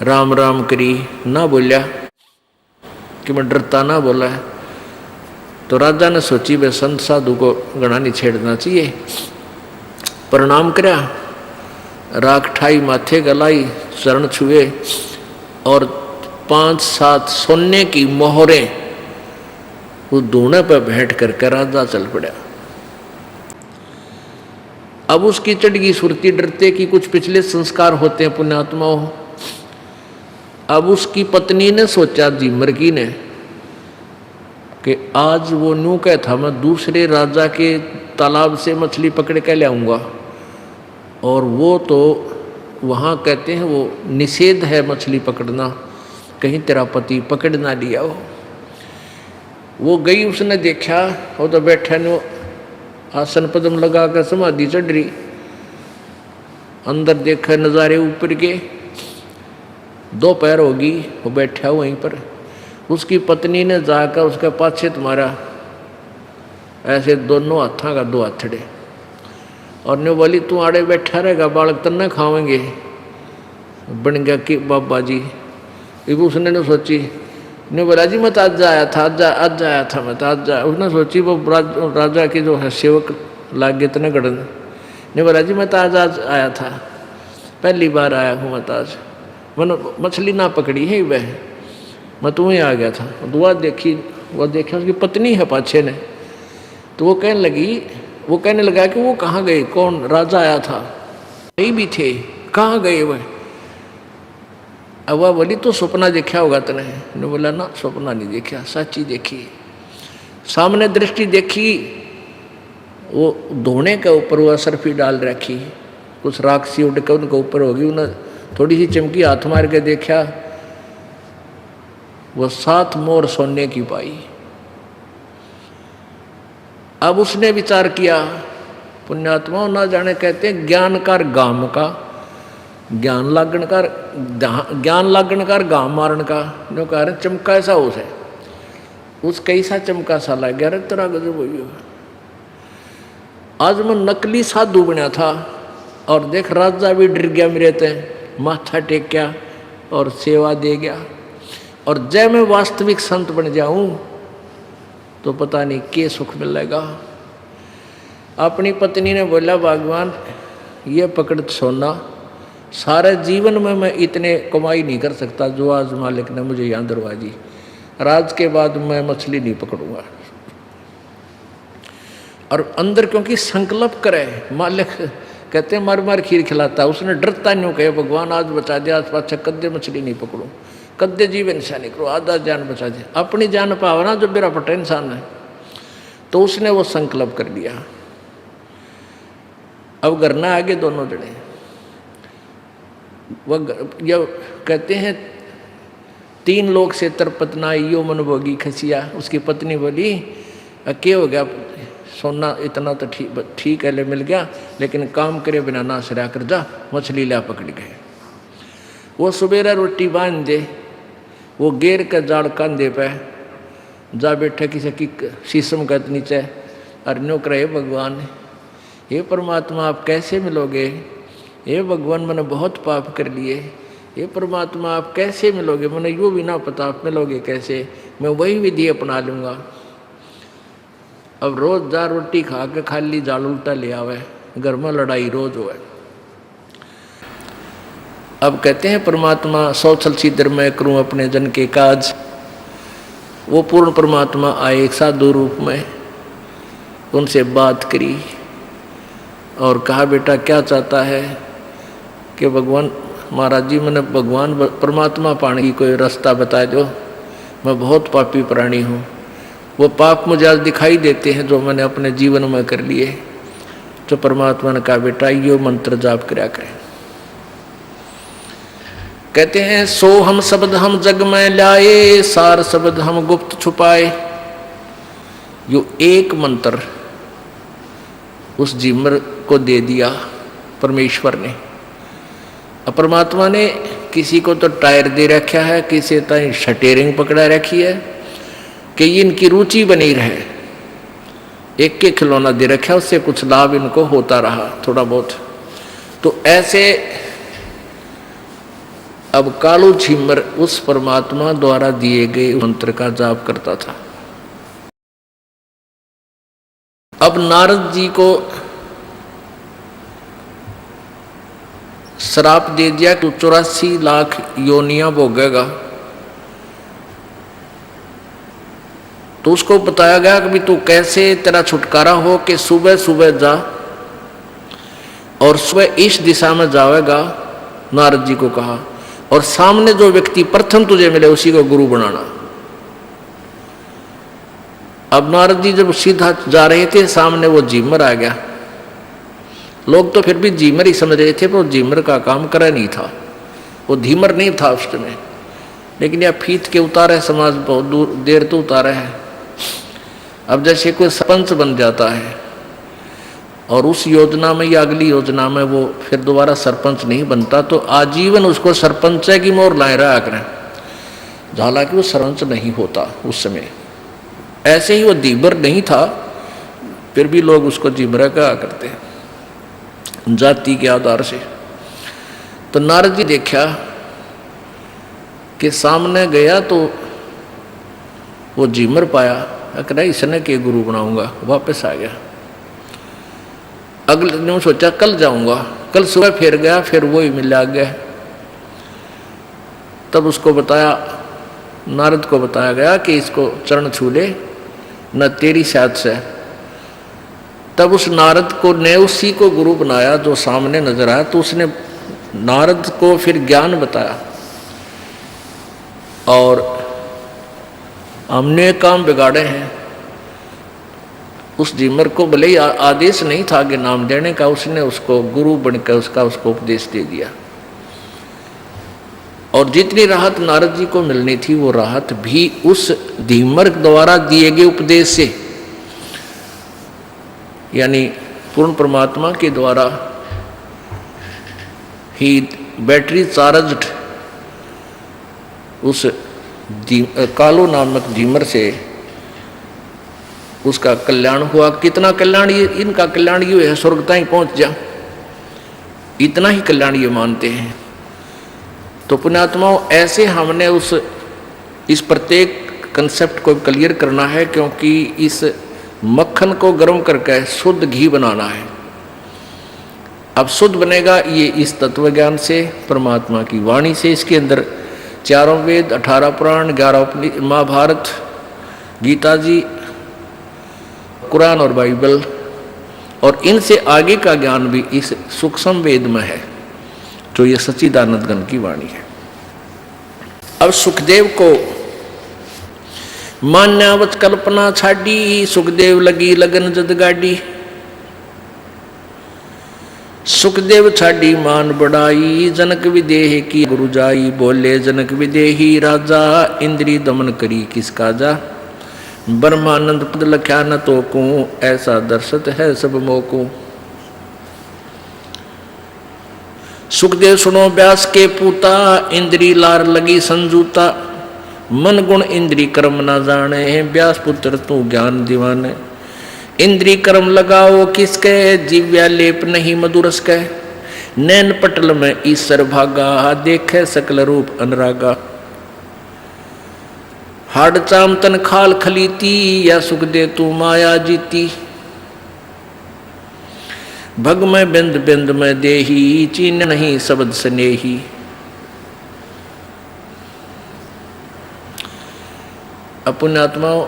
Speaker 1: राम राम करी, ना बोलिया कि मैं डरता ना बोला। तो राजा ने सोची वे संत साधु को गणा नहीं छेड़ना चाहिए। प्रणाम करया, राख ठाई माथे गलाई, चरण छुए और 5-7 सोने की मोहरें वो दोनों पर भेंट करके राजा चल पड़ा। अब उसकी चढ़गी सुरती, डरते कि कुछ पिछले संस्कार होते हैं पुण्यात्माओं। अब उसकी पत्नी ने सोचा, झिमर की ने, कि आज वो न्यू कह था मैं दूसरे राजा के तालाब से मछली पकड़ के ले आऊँगा, और वो तो वहाँ कहते हैं वो निषेध है मछली पकड़ना, कहीं तेरा पति पकड़ ना लिया हो। वो गई, उसने देखा वो तो बैठा ने आसन पद्म लगा कर समाधि चढ़ रही। अंदर देखा नज़ारे ऊपर के, दोपहर होगी, वो बैठा वहीं पर। उसकी पत्नी ने जाकर उसके पाछे तुम्हारा ऐसे दोनों हाथों का 2 हथड़े, और ने बोली तू आड़े बैठा रहेगा, बालक तन्ने खावेंगे। बन गया कि बाबा जी। इब उसने ने सोची, ने बोला जी मैं तो आज आया था, आज आया था मैं तो आज। उसने सोची वो राजा के जो है सेवक लागे इतने गड़न, ने बोला जी मैं तो आज आया था, पहली बार आया हूँ मैं तो आज, मैंने मछली ना पकड़ी है वह, मैं तुम्हें आ गया था। दुआ देखी, वो देखा उसकी पत्नी है पाछे ने। तो वो कहने लगा कि वो कहाँ गए, कौन राजा आया था, नहीं भी थे, कहाँ गए वह। अब वह बोली तो सपना देखा होगा तने। ने बोला ना सपना नहीं देखा, सच्ची देखी, सामने दृष्टि देखी। वो धोने के ऊपर वो सरफी डाल रखी, कुछ राख सी उड़ के उनके ऊपर होगी, उन्हें थोड़ी सी चमकी, हाथ मार के देखा, वो 7 मोर सोने की पाई। अब उसने विचार किया, पुण्यात्मा ना जाने कहते हैं ज्ञान कर गाम का, ज्ञान लागण कर गाम मारण का। जो कह रहे चमका ऐसा उस है, उस कैसा चमका सा लग गया, तेरा गजब हो गया। आज मैं नकली साधु बना था, और देख राजा भी डर गया मेरे ते, माथा टेक्या और सेवा दे गया। और जब मैं वास्तविक संत बन जाऊं तो पता नहीं क्या सुख मिलेगा। अपनी पत्नी ने बोला भगवान ये पकड़ सोना, सारे जीवन में मैं इतने कमाई नहीं कर सकता जो आज मालिक ने मुझे यहाँ दरवाजी, राज के बाद मैं मछली नहीं पकड़ूंगा। और अंदर क्योंकि संकल्प करे, मालिक कहते हैं मार मार खीर खिलाता, उसने डरता नहीं कहे भगवान आज बचा दे, आज पाछा कद्दे मछली नहीं पकड़ूं, कद्दे जीवन से नहीं करो, आधा जान बचा दे। अपनी जान पावना जो मेरा पटा इंसान है, तो उसने वो संकल्प कर लिया। अब करना आगे दोनों जने, वह कहते हैं 3 लोग से तरपतना यो मन भोगी खसिया। उसकी पत्नी बोली क्या हो गया, सोना इतना तो ठीक है ले मिल गया, लेकिन काम करे बिना ना सरा कर जा, मछली ला पकड़ गए। वो सुबेरा रोटी बांध दे, वो गेर का जाड़ कंधे पे जा बैठा किसी की शीशम का नीचे, अरण्यों करे भगवान हे परमात्मा आप कैसे मिलोगे, हे भगवान मैंने बहुत पाप कर लिए, हे परमात्मा आप कैसे मिलोगे, मैंने यूँ भी ना पता आप मिलोगे कैसे, मैं वही विधि अपना लूँगा। अब रोज जा रोटी खा के खाली जाल उल्टा ले आवे, घर में लड़ाई रोज हो। अब कहते हैं परमात्मा सौछल सीधर मैं करूं अपने जन के काज। वो पूर्ण परमात्मा आए एक साधु रूप में, उनसे बात करी और कहा बेटा क्या चाहता है। कि भगवान महाराज जी मैंने भगवान परमात्मा पाने की कोई रास्ता बता दो, मैं बहुत पापी प्राणी हूँ। वो पाप मुझे आज दिखाई देते हैं जो मैंने अपने जीवन में कर लिए। तो परमात्मा ने कहा बेटा यो मंत्र जाप किया करें। कहते हैं सो हम शब्द हम जग में लाए, सार शब्द हम गुप्त छुपाए। यो एक मंत्र उस जीमर को दे दिया परमेश्वर ने। अब परमात्मा ने किसी को तो टायर दे रखा है, किसी ताई स्टीयरिंग पकड़ा रखी है कि इनकी रुचि बनी रहे। एक के खिलौना दे रखा है, उससे कुछ लाभ इनको होता रहा थोड़ा बहुत। तो ऐसे अब कालू झिमर उस परमात्मा द्वारा दिए गए मंत्र का जाप करता था। अब नारद जी को श्राप दे दिया कि 84 लाख योनियां भोगेगा। तो उसको बताया गया कि तू कैसे तेरा छुटकारा हो कि सुबह सुबह जा और सुबह इस दिशा में जाएगा। नारद जी को कहा और सामने जो व्यक्ति प्रथम तुझे मिले उसी को गुरु बनाना। अब नारद जी जब सीधा जा रहे थे, सामने वो झिमर आ गया। लोग तो फिर भी झिमर ही समझ रहे थे, पर वो झिमर का काम करा नहीं था, वो धीमर नहीं था उस समय। लेकिन यह फीत के उतारे समाज बहुत दूर देर तो उतारा है। अब जैसे कोई सरपंच बन जाता है और उस योजना में या अगली योजना में वो फिर दोबारा सरपंच नहीं बनता, तो आजीवन उसको सरपंच की मोहर लाए रहा करें, हालांकि वो सरपंच नहीं होता उस समय। ऐसे ही वो धीमर नहीं था, फिर भी लोग उसको झिमरा कहा करते हैं जाति के आधार से। तो नारद जी देखा कि सामने गया तो वो झिमर पाया, अकड़ा इसने के गुरु बनाऊंगा। वापस आ गया। अगले दिन सोचा कल जाऊंगा, कल सुबह फिर गया, फिर वो ही मिला गया। तब उसको बताया, नारद को बताया गया कि इसको चरण छू ले, न तेरी साथ से। तब उस नारद को ने उसी को गुरु बनाया जो सामने नजर आया। तो उसने नारद को फिर ज्ञान बताया और हमने काम बिगाड़े हैं। उस झिमर को भले ही आदेश नहीं था कि नाम देने का, उसने उसको गुरु बनकर उसको उपदेश दे दिया। और जितनी राहत नारद जी को मिलनी थी वो राहत भी उस झिमर द्वारा दिए गए उपदेश से, यानी पूर्ण परमात्मा के द्वारा ही बैटरी चार्ज्ड उस कालो नामक झिमर से उसका कल्याण हुआ। कितना कल्याण, ये इनका कल्याण ये है स्वर्गता ही पहुंच जा, इतना ही कल्याण ये मानते हैं। तो पुण्यात्माओं, ऐसे हमने इस प्रत्येक कंसेप्ट को क्लियर करना है, क्योंकि इस मक्खन को गर्म करके शुद्ध घी बनाना है। अब शुद्ध बनेगा ये इस तत्व ज्ञान से, परमात्मा की वाणी से। इसके अंदर 4 वेद, 18 पुराण, 11 महाभारत, गीता जी, कुरान और बाइबल, और इनसे आगे का ज्ञान भी इस सूक्ष्म वेद में है, जो ये सच्चिदानंद घन की वाणी है। अब सुखदेव को मान्यावत कल्पना छाड़ी, सुखदेव लगी लगन जद गाड़ी। सुखदेव छाड़ी मान बढ़ाई, जनक विदेह की गुरु जाई। बोले जनक विदेही राजा, इंद्री दमन करी किसका जा। ब्रह्मानंद पद लख्या न तो को, ऐसा दर्शत है सब मोको। सुखदेव सुनो व्यास के पूता, इंद्री लार लगी संजूता। मन गुण इंद्री कर्म न जाने, व्यास पुत्र तू ज्ञान दीवाने। इंद्री कर्म लगाओ किसके, जीव्या लेप नहीं मधुरस के। नैन पटल में ईश्वर भागा, देखे सकल रूप अनुरागा। हाड चाम तन खाल खलीती, या सुख दे तू माया जीती। भग में बिंद बिंद में देही, चीन नहीं शब्द स्नेही। पुण्यात्माओं,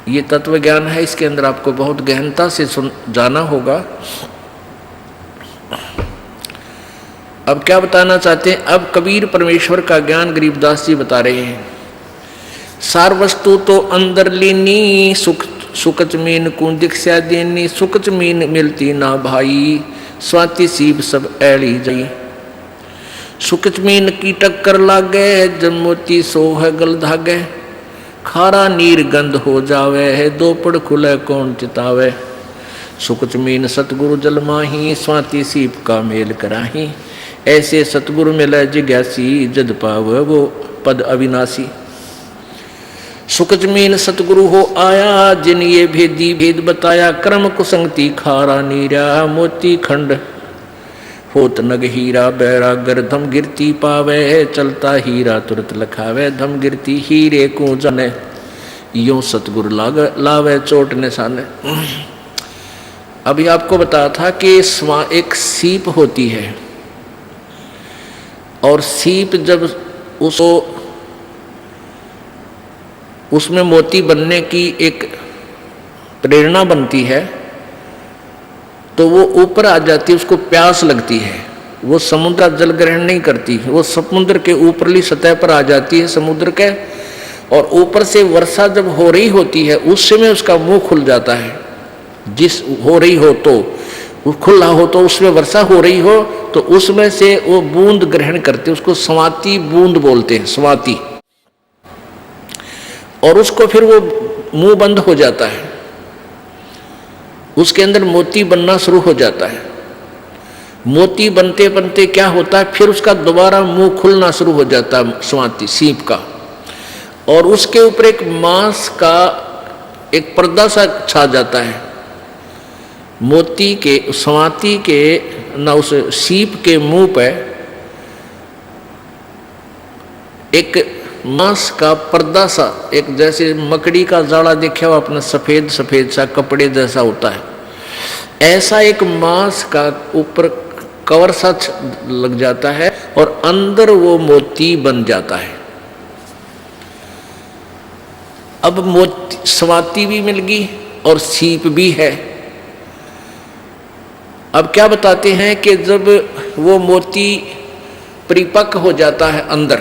Speaker 1: ये तत्व ज्ञान है, इसके अंदर आपको बहुत गहनता से जाना होगा। अब क्या बताना चाहते हैं? अब कबीर परमेश्वर का ज्ञान गरीबदास जी बता रहे हैं। सार वस्तु तो अंदर लीनी, सुख जमीन को दीक्षा देनी, सुख जमीन मिलती ना भाई, स्वाति सीप सब ऐली जाई। सुख जमीन की टक्कर लागे, जब मोती सो है गल धागे, खारा नीर गंध हो जावे है, दोपड़ खुले कौन चितावे। सुख जमीन सतगुरु जल माही, स्वाति सीप का मेल कराही, ऐसे सतगुरु मिले जिज्ञासी, जद पावे वो पद अविनाशी। सुख जमीन सतगुरु हो आया, जिन ये भेदी भेद बताया, कर्म कुसंगति खारा नीरा, मोती खंड होत नग हीरा, बैरागर धम गिरती पावे, चलता हीरा तुरत लखावे, धम गिरती हीरे को जाने, यूं सतगुरु लावे चोट निशाने। अभी आपको बताया था कि एक सीप होती है, और सीप जब उसमें मोती बनने की एक प्रेरणा बनती है, तो वो ऊपर आ जाती है, उसको प्यास लगती है, वो समुद्र जल ग्रहण नहीं करती, वो समुद्र के ऊपरली सतह पर आ जाती है समुद्र के, और ऊपर से वर्षा जब हो रही होती है उस समय उसका मुंह खुल जाता है। जिस हो रही हो तो खुला हो, तो उसमें वर्षा हो रही हो तो उसमें से वो बूंद ग्रहण करते, उसको स्वाति बूंद बोलते हैं, स्वाति। और उसको फिर वो मुंह बंद हो जाता है, उसके अंदर मोती बनना शुरू हो जाता है। मोती बनते बनते क्या होता है, फिर उसका दोबारा मुंह खुलना शुरू हो जाता है स्वाति सीप का, और उसके ऊपर एक मांस का एक पर्दा सा छा जाता है। मोती के स्वाति के ना उस सीप के मुंह पे एक मांस का पर्दा सा, एक जैसे मकड़ी का जाड़ा देखा हो आपने, सफेद सफेद सा कपड़े जैसा होता है, ऐसा एक मांस का ऊपर कवर सा लग जाता है, और अंदर वो मोती बन जाता है। अब मोती स्वाति भी मिल गई और सीप भी है। अब क्या बताते हैं कि जब वो मोती परिपक्व हो जाता है अंदर,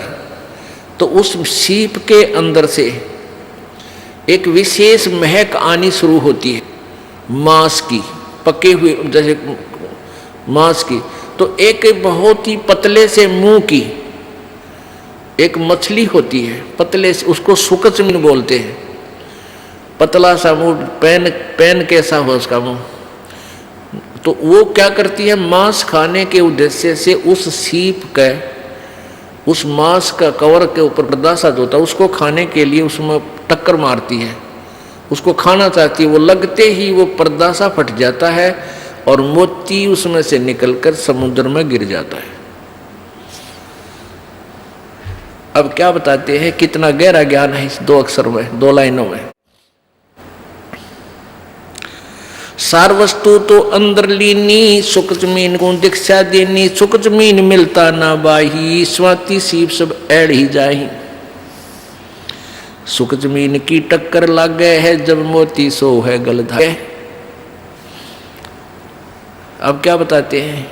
Speaker 1: तो उस सीप के अंदर से एक विशेष महक आनी शुरू होती है मांस की, पके हुए जैसे मांस की। तो एक बहुत ही पतले से मुंह की एक मछली होती है, पतले से, उसको सुकचमीन बोलते हैं, पतला सा मुंह, पैन कैसा हो उसका मुंह। तो वो क्या करती है, मांस खाने के उद्देश्य से उस सीप के, उस मांस का कवर के ऊपर पर्दा सा होता है, उसको खाने के लिए उसमें टक्कर मारती है, उसको खाना चाहती है। वो लगते ही वो पर्दा सा फट जाता है और मोती उसमें से निकलकर समुद्र में गिर जाता है। अब क्या बताते हैं, कितना गहरा ज्ञान है इस दो अक्षर में, दो लाइनों में। सार वस्तु तो अंदर लीनी, सुख जमीन को दीक्षा देनी, सुख जमीन मिलता ना बाही, स्वाति सीप सब ऐड़ ही जाही। सुख जमीन की टक्कर लागे है, जब मोती सो है गल धागे। अब क्या बताते हैं,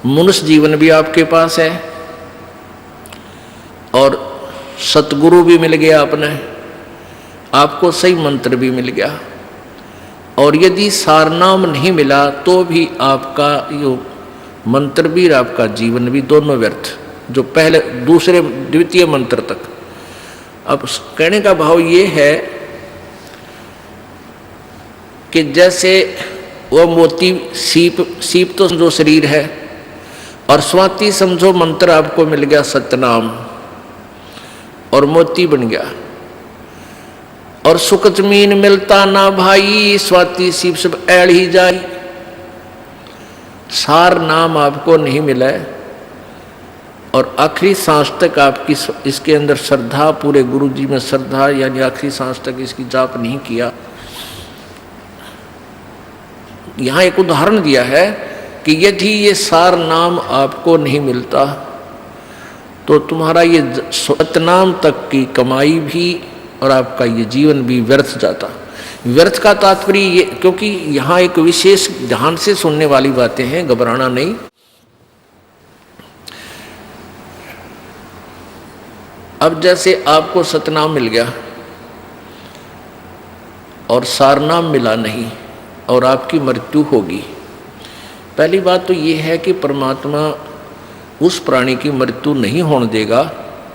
Speaker 1: मनुष्य जीवन भी आपके पास है और सतगुरु भी मिल गया आपने, आपको सही मंत्र भी मिल गया, और यदि सारनाम नहीं मिला तो भी आपका यो मंत्र भी और आपका जीवन भी दोनों व्यर्थ, जो पहले दूसरे द्वितीय मंत्र तक। अब कहने का भाव ये है कि जैसे वो मोती सीप तो समझो शरीर है, और स्वाति समझो मंत्र आपको मिल गया सतनाम, और मोती बन गया। और सुख जमीन मिलता ना भाई, स्वाति सीप सब ऐड़ ही जाई। सार नाम आपको नहीं मिला है, और आखिरी सांस तक आपकी इसके अंदर श्रद्धा, पूरे गुरु जी में श्रद्धा, यानी आखिरी सांस तक इसकी जाप नहीं किया। यहाँ एक उदाहरण दिया है कि यदि ये सार नाम आपको नहीं मिलता तो तुम्हारा ये सतनाम तक की कमाई भी और आपका ये जीवन भी व्यर्थ जाता। व्यर्थ का तात्पर्य ये, क्योंकि यहाँ एक विशेष ध्यान से सुनने वाली बातें हैं, घबराना नहीं। अब जैसे आपको सतनाम मिल गया और सारनाम मिला नहीं और आपकी मृत्यु होगी, पहली बात तो ये है कि परमात्मा उस प्राणी की मृत्यु नहीं होने देगा।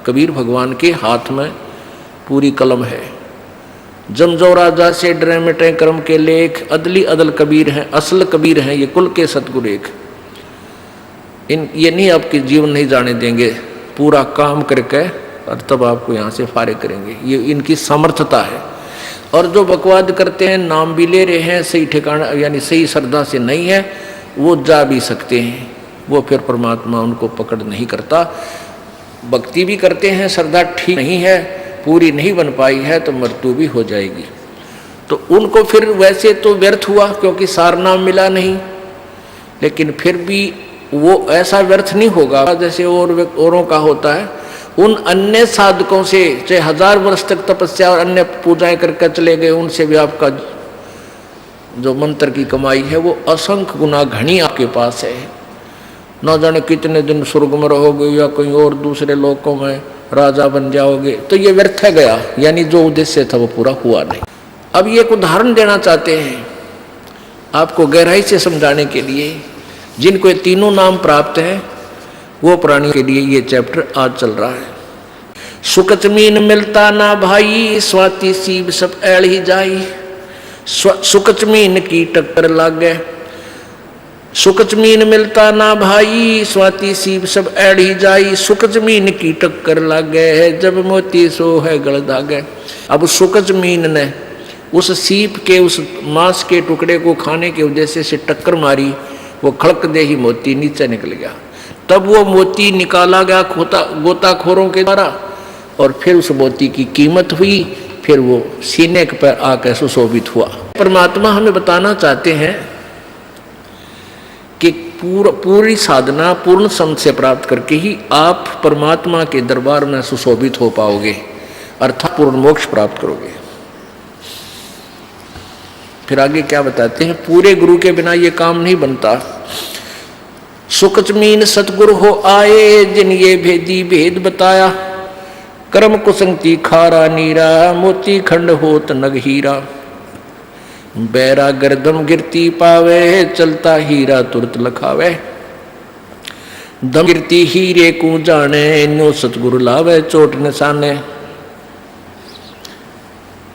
Speaker 1: कबीर भगवान के हाथ में पूरी कलम है। जमजो राजा से डरे मिटे कर्म के लेख, अदली अदल कबीर हैं, असल कबीर हैं ये कुल के सतगुरु एक। ये नहीं आपके जीवन नहीं जाने देंगे, पूरा काम करके और तब आपको यहाँ से फारिग करेंगे, ये इनकी समर्थता है। और जो बकवाद करते हैं, नाम भी ले रहे हैं, सही ठिकाना यानी सही श्रद्धा से नहीं है, वो जा भी सकते हैं, वो फिर परमात्मा उनको पकड़ नहीं करता। भक्ति भी करते हैं, श्रद्धा ठीक नहीं है, पूरी नहीं बन पाई है, तो मृत्यु भी हो जाएगी। तो उनको फिर वैसे तो व्यर्थ हुआ क्योंकि सारनाम मिला नहीं, लेकिन फिर भी वो ऐसा व्यर्थ नहीं होगा जैसे औरों का होता है। उन अन्य साधकों से चाहे 1000 वर्ष तक तपस्या और अन्य पूजाएं करके चले गए, उनसे भी आपका जो मंत्र की कमाई है वो असंख्य गुना घनी आपके पास है। न जाने कितने दिन स्वर्ग में रहोगे या कहीं और दूसरे लोकों में राजा बन जाओगे, तो ये व्यर्थ गया, यानी जो उद्देश्य था वो पूरा हुआ नहीं। अब ये एक उदाहरण देना चाहते हैं आपको गहराई से समझाने के लिए। जिनको ये तीनों नाम प्राप्त हैं वो प्राणी के लिए ये चैप्टर आज चल रहा है। सुकच मीन मिलता ना भाई, स्वाति सीब सब ऐल ही जाई। सुकच मीन की टक्कर लाग गए, सुकच मीन मिलता ना भाई, स्वाति सीब सब ऐल ही जाई। सुकच मीन की टक्कर लाग गए, जब मोती सो है गल दागे। अब सुकच मीन ने उस सीप के उस मांस के टुकड़े को खाने के उद्देश्य से टक्कर मारी, वो खड़क दे ही मोती नीचे निकल गया। तब वो मोती निकाला गया गोताखोरों के द्वारा और फिर उस मोती की कीमत हुई, फिर वो सीने पर आकर सुशोभित हुआ। परमात्मा हमें बताना चाहते हैं कि पूरी साधना पूर्ण सम से प्राप्त करके ही आप परमात्मा के दरबार में सुशोभित हो पाओगे, अर्थात पूर्ण मोक्ष प्राप्त करोगे। फिर आगे क्या बताते हैं, पूरे गुरु के बिना ये काम नहीं बनता। सुकच मीन सतगुरु हो आए, जिन ये भेदी भेद बताया। कर्म कुसंगति खारा नीरा, मोती खंड होत नग हीरा। बैरा गर्दम गिरती पावे, चलता हीरा तुरत लखावे। दम गिरती हीरे को जाने, न्यो सतगुरु लावे चोट निशाने।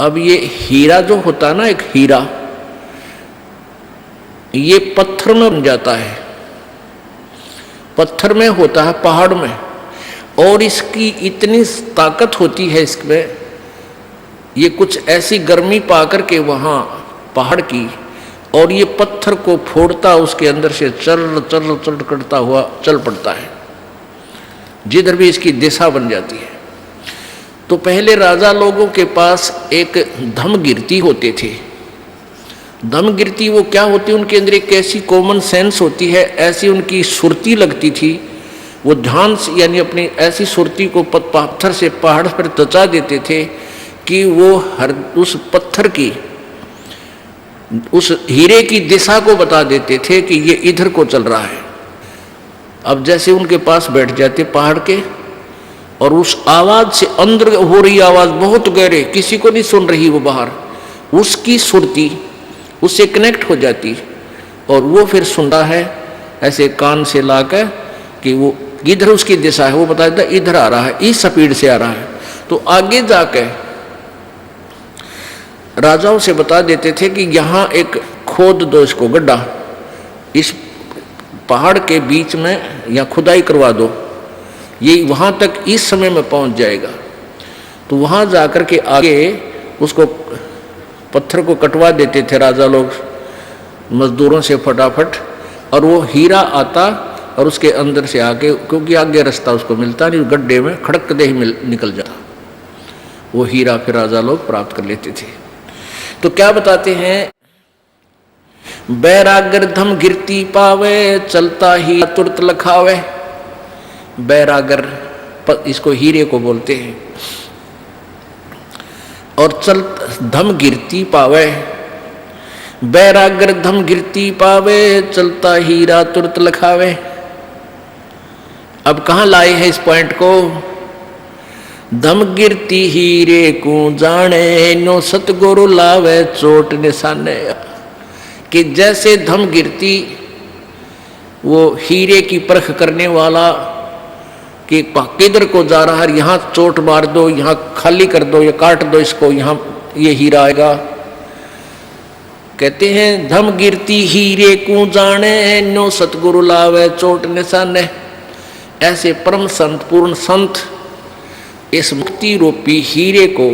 Speaker 1: अब ये हीरा जो होता ना, एक हीरा ये पत्थर में बन जाता है, पत्थर में होता है, पहाड़ में, और इसकी इतनी ताकत होती है इसमें, ये कुछ ऐसी गर्मी पाकर के वहाँ पहाड़ की, और ये पत्थर को फोड़ता उसके अंदर से चल चल चल करता हुआ चल पड़ता है, जिधर भी इसकी दिशा बन जाती है। तो पहले राजा लोगों के पास एक धम गिरती होते थे। धम गिरती वो क्या होती, उनके अंदर एक ऐसी कॉमन सेंस होती है, ऐसी उनकी सुरती लगती थी, वो ध्यान से यानी अपनी ऐसी सुरती को पत्थर से पहाड़ पर तचा देते थे कि वो हर उस पत्थर की उस हीरे की दिशा को बता देते थे कि ये इधर को चल रहा है। अब जैसे उनके पास बैठ जाते पहाड़ के, और उस आवाज से अंदर हो रही आवाज बहुत गहरे, किसी को नहीं सुन रही वो बाहर, उसकी सुरती उससे कनेक्ट हो जाती, और वो फिर सुनता है ऐसे कान से लाकर कि वो इधर उसकी दिशा है, वो बता देता इधर आ रहा है, इस स्पीड से आ रहा है। तो आगे जाकर राजाओं से बता देते थे कि यहाँ एक खोद दो इसको गड्ढा, इस पहाड़ के बीच में या खुदाई करवा दो, ये वहाँ तक इस समय में पहुँच जाएगा। तो वहाँ जाकर के आगे उसको पत्थर को कटवा देते थे राजा लोग मजदूरों से फटाफट, और वो हीरा आता और उसके अंदर से आके, क्योंकि आगे रास्ता उसको मिलता नहीं, गड्ढे में खड़क दे ही निकल जाता, वो हीरा फिर राजा लोग प्राप्त कर लेते थे। तो क्या बताते हैं, बैरागर धम गिरती पावे, चलता ही तुरत लखावे। बैरागर इसको हीरे को बोलते हैं। और चल धम गिरती पावे, बैरागर धम गिरती पावे, चलता हीरा तुरत लखावे। अब कहाँ लाए हैं इस पॉइंट को? धम गिरती हीरे को जाने, नो सतगुरु लावे चोट निशाने। कि जैसे धम गिरती वो हीरे की परख करने वाला कि किधर को जा रहा है, यहाँ चोट मार दो, यहाँ खाली कर दो, या काट दो इसको, यहाँ ये हीरा आएगा। कहते हैं धम गिरती हीरे को जाने, नो सतगुरु लावे चोट निशाने। ऐसे परम संत, पूर्ण संत इस मुक्ति रूपी हीरे को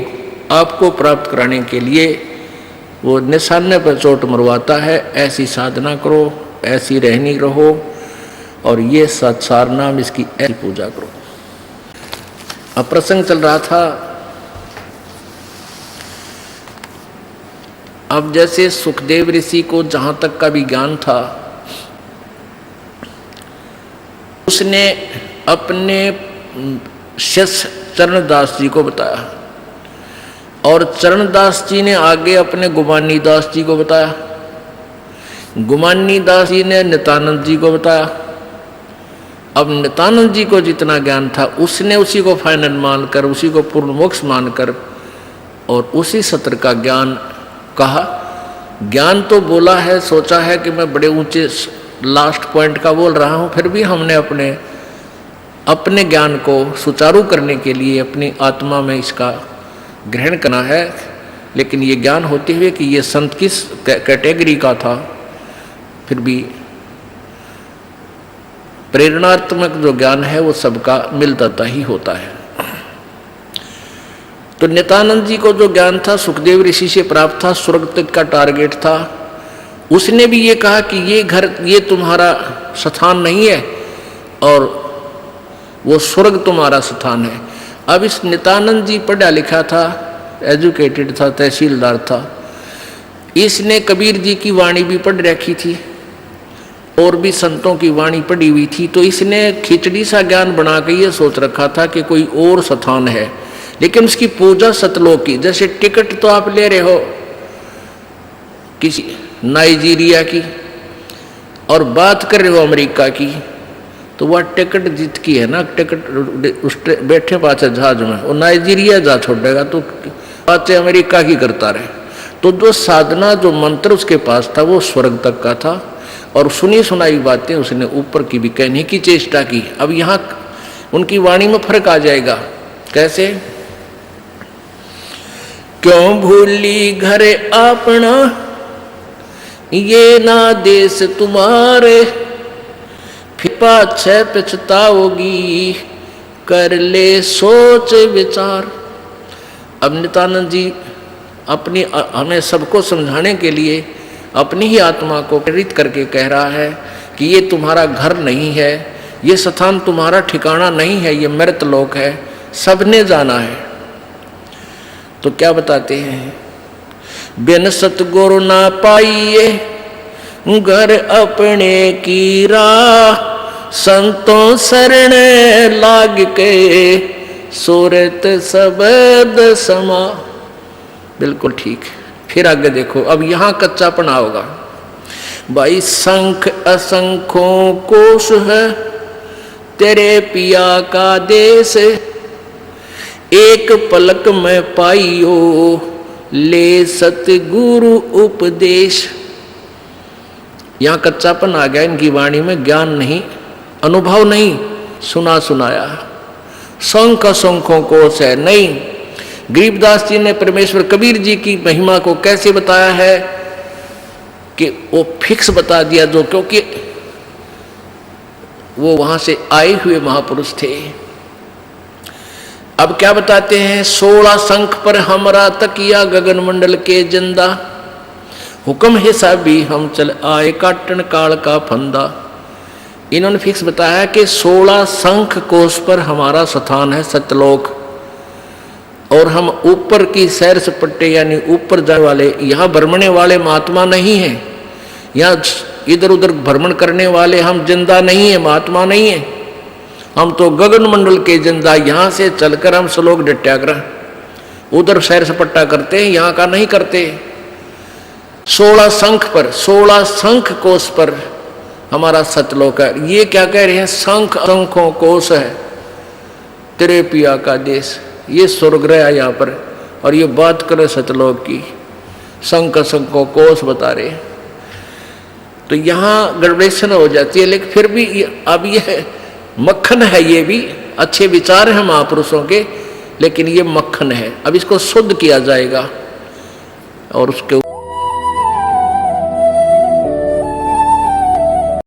Speaker 1: आपको प्राप्त कराने के लिए वो निशाने पर चोट मरवाता है। ऐसी साधना करो, ऐसी रहनी रहो, और ये सत्सार नाम इसकी ऐसी पूजा करो। अब प्रसंग चल रहा था, अब जैसे सुखदेव ऋषि को जहां तक का भी ज्ञान था, उसने अपने शिष्य चरणदास जी को बताया, और चरणदास जी ने आगे अपने गुमानी दास जी को बताया, गुमानी दास जी ने नित्यानंद जी को बताया। अब नित्यानंद जी को जितना ज्ञान था उसने उसी को फाइनल मानकर, उसी को पूर्ण मोक्ष मानकर, और उसी सत्र का ज्ञान कहा। ज्ञान तो बोला है, सोचा है कि मैं बड़े ऊंचे लास्ट पॉइंट का बोल रहा हूं, फिर भी हमने अपने ज्ञान को सुचारू करने के लिए अपनी आत्मा में इसका ग्रहण करना है। लेकिन ये ज्ञान होते हुए कि ये संत किस कैटेगरी का था, फिर भी प्रेरणात्मक जो ज्ञान है वो सबका मिलता ही होता है। तो नित्यानंद जी को जो ज्ञान था सुखदेव ऋषि से प्राप्त था, स्वर्ग तक का टारगेट था। उसने भी ये कहा कि ये घर, ये तुम्हारा स्थान नहीं है, और वो स्वर्ग तुम्हारा स्थान है। अब इस नित्यानंद जी पढ़ा लिखा था, एजुकेटेड था, तहसीलदार था। इसने कबीर जी की वाणी भी पढ़ रखी थी और भी संतों की वाणी पढ़ी हुई थी। तो इसने खिचड़ी सा ज्ञान बना के ये सोच रखा था कि कोई और स्थान है, लेकिन उसकी पूजा सतलोक की। जैसे टिकट तो आप ले रहे हो किसी नाइजीरिया की और बात कर रहे हो अमेरिका की, तो वह टिकट जीत की है ना, टिकट उस बैठे पाचे जहाज में, वो नाइजीरिया जा छोड़ेगा तो पाचे अमेरिका की करता रहे। तो जो साधना, जो मंत्र उसके पास था वो स्वर्ग तक का था, और सुनी सुनाई बातें उसने ऊपर की भी कहने की चेष्टा की। अब यहाँ उनकी वाणी में फर्क आ जाएगा। कैसे? क्यों भूली घर अपना, ये ना देश तुम्हारे, फिर पाछे पछताओगी, कर ले सोच विचार। अब नित्यानंद जी अपनी हमें सबको समझाने के लिए अपनी ही आत्मा को प्रेरित करके कह रहा है कि ये तुम्हारा घर नहीं है, ये स्थान तुम्हारा ठिकाना नहीं है, ये मृत लोक है, सबने जाना है। तो क्या बताते हैं? बिन सतगुरु ना पाइए घर अपने की राह, संतों शरण लाग के सूरत सबद समा। बिल्कुल ठीक। फिर आगे देखो, अब यहाँ कच्चापना होगा भाई। संख असंख्यों कोश है तेरे पिया का देश, एक पलक में पाइयो ले सतगुरु उपदेश। यहाँ कच्चापन आ गया इनकी वाणी में, ज्ञान नहीं, अनुभव नहीं, सुना सुनाया। संख असंख्यों कोश है नहीं। गरीबदास जी ने परमेश्वर कबीर जी की महिमा को कैसे बताया है कि वो फिक्स बता दिया, जो क्योंकि वो वहां से आए हुए महापुरुष थे। अब क्या बताते हैं? 16 शंख पर हमरा तकिया, गगन मंडल के जिंदा, हुक्म हिसाबी हम चल आए, काटन काल का फंदा। इन्होंने फिक्स बताया कि 16 शंख कोश पर हमारा स्थान है, सतलोक, और हम ऊपर की सैर सपट्टे यानी ऊपर जाने वाले, यहाँ भ्रमणे वाले महात्मा नहीं है, यहाँ इधर उधर भ्रमण करने वाले हम जिंदा नहीं है, महात्मा नहीं है। हम तो गगन मंडल के जिंदा, यहाँ से चलकर हम श्लोक डट्याग्रह उधर सैर सपट्टा करते हैं, यहाँ का नहीं करते। 16 शंख पर, 16 शंख कोश पर हमारा सतलोक है। ये क्या कह रहे हैं? शंख शंखों कोश है तेरे पिया का देश। ये स्वर्गग्रह है यहाँ पर, और ये बात करे सतलोक की, शंख शंखों कोश बता रहे। तो यहाँ गड़बड़ेशन हो जाती है, लेकिन फिर भी अब यह मक्खन है, ये भी अच्छे विचार हैं महापुरुषों के, लेकिन ये मक्खन है। अब इसको शुद्ध किया जाएगा और उसके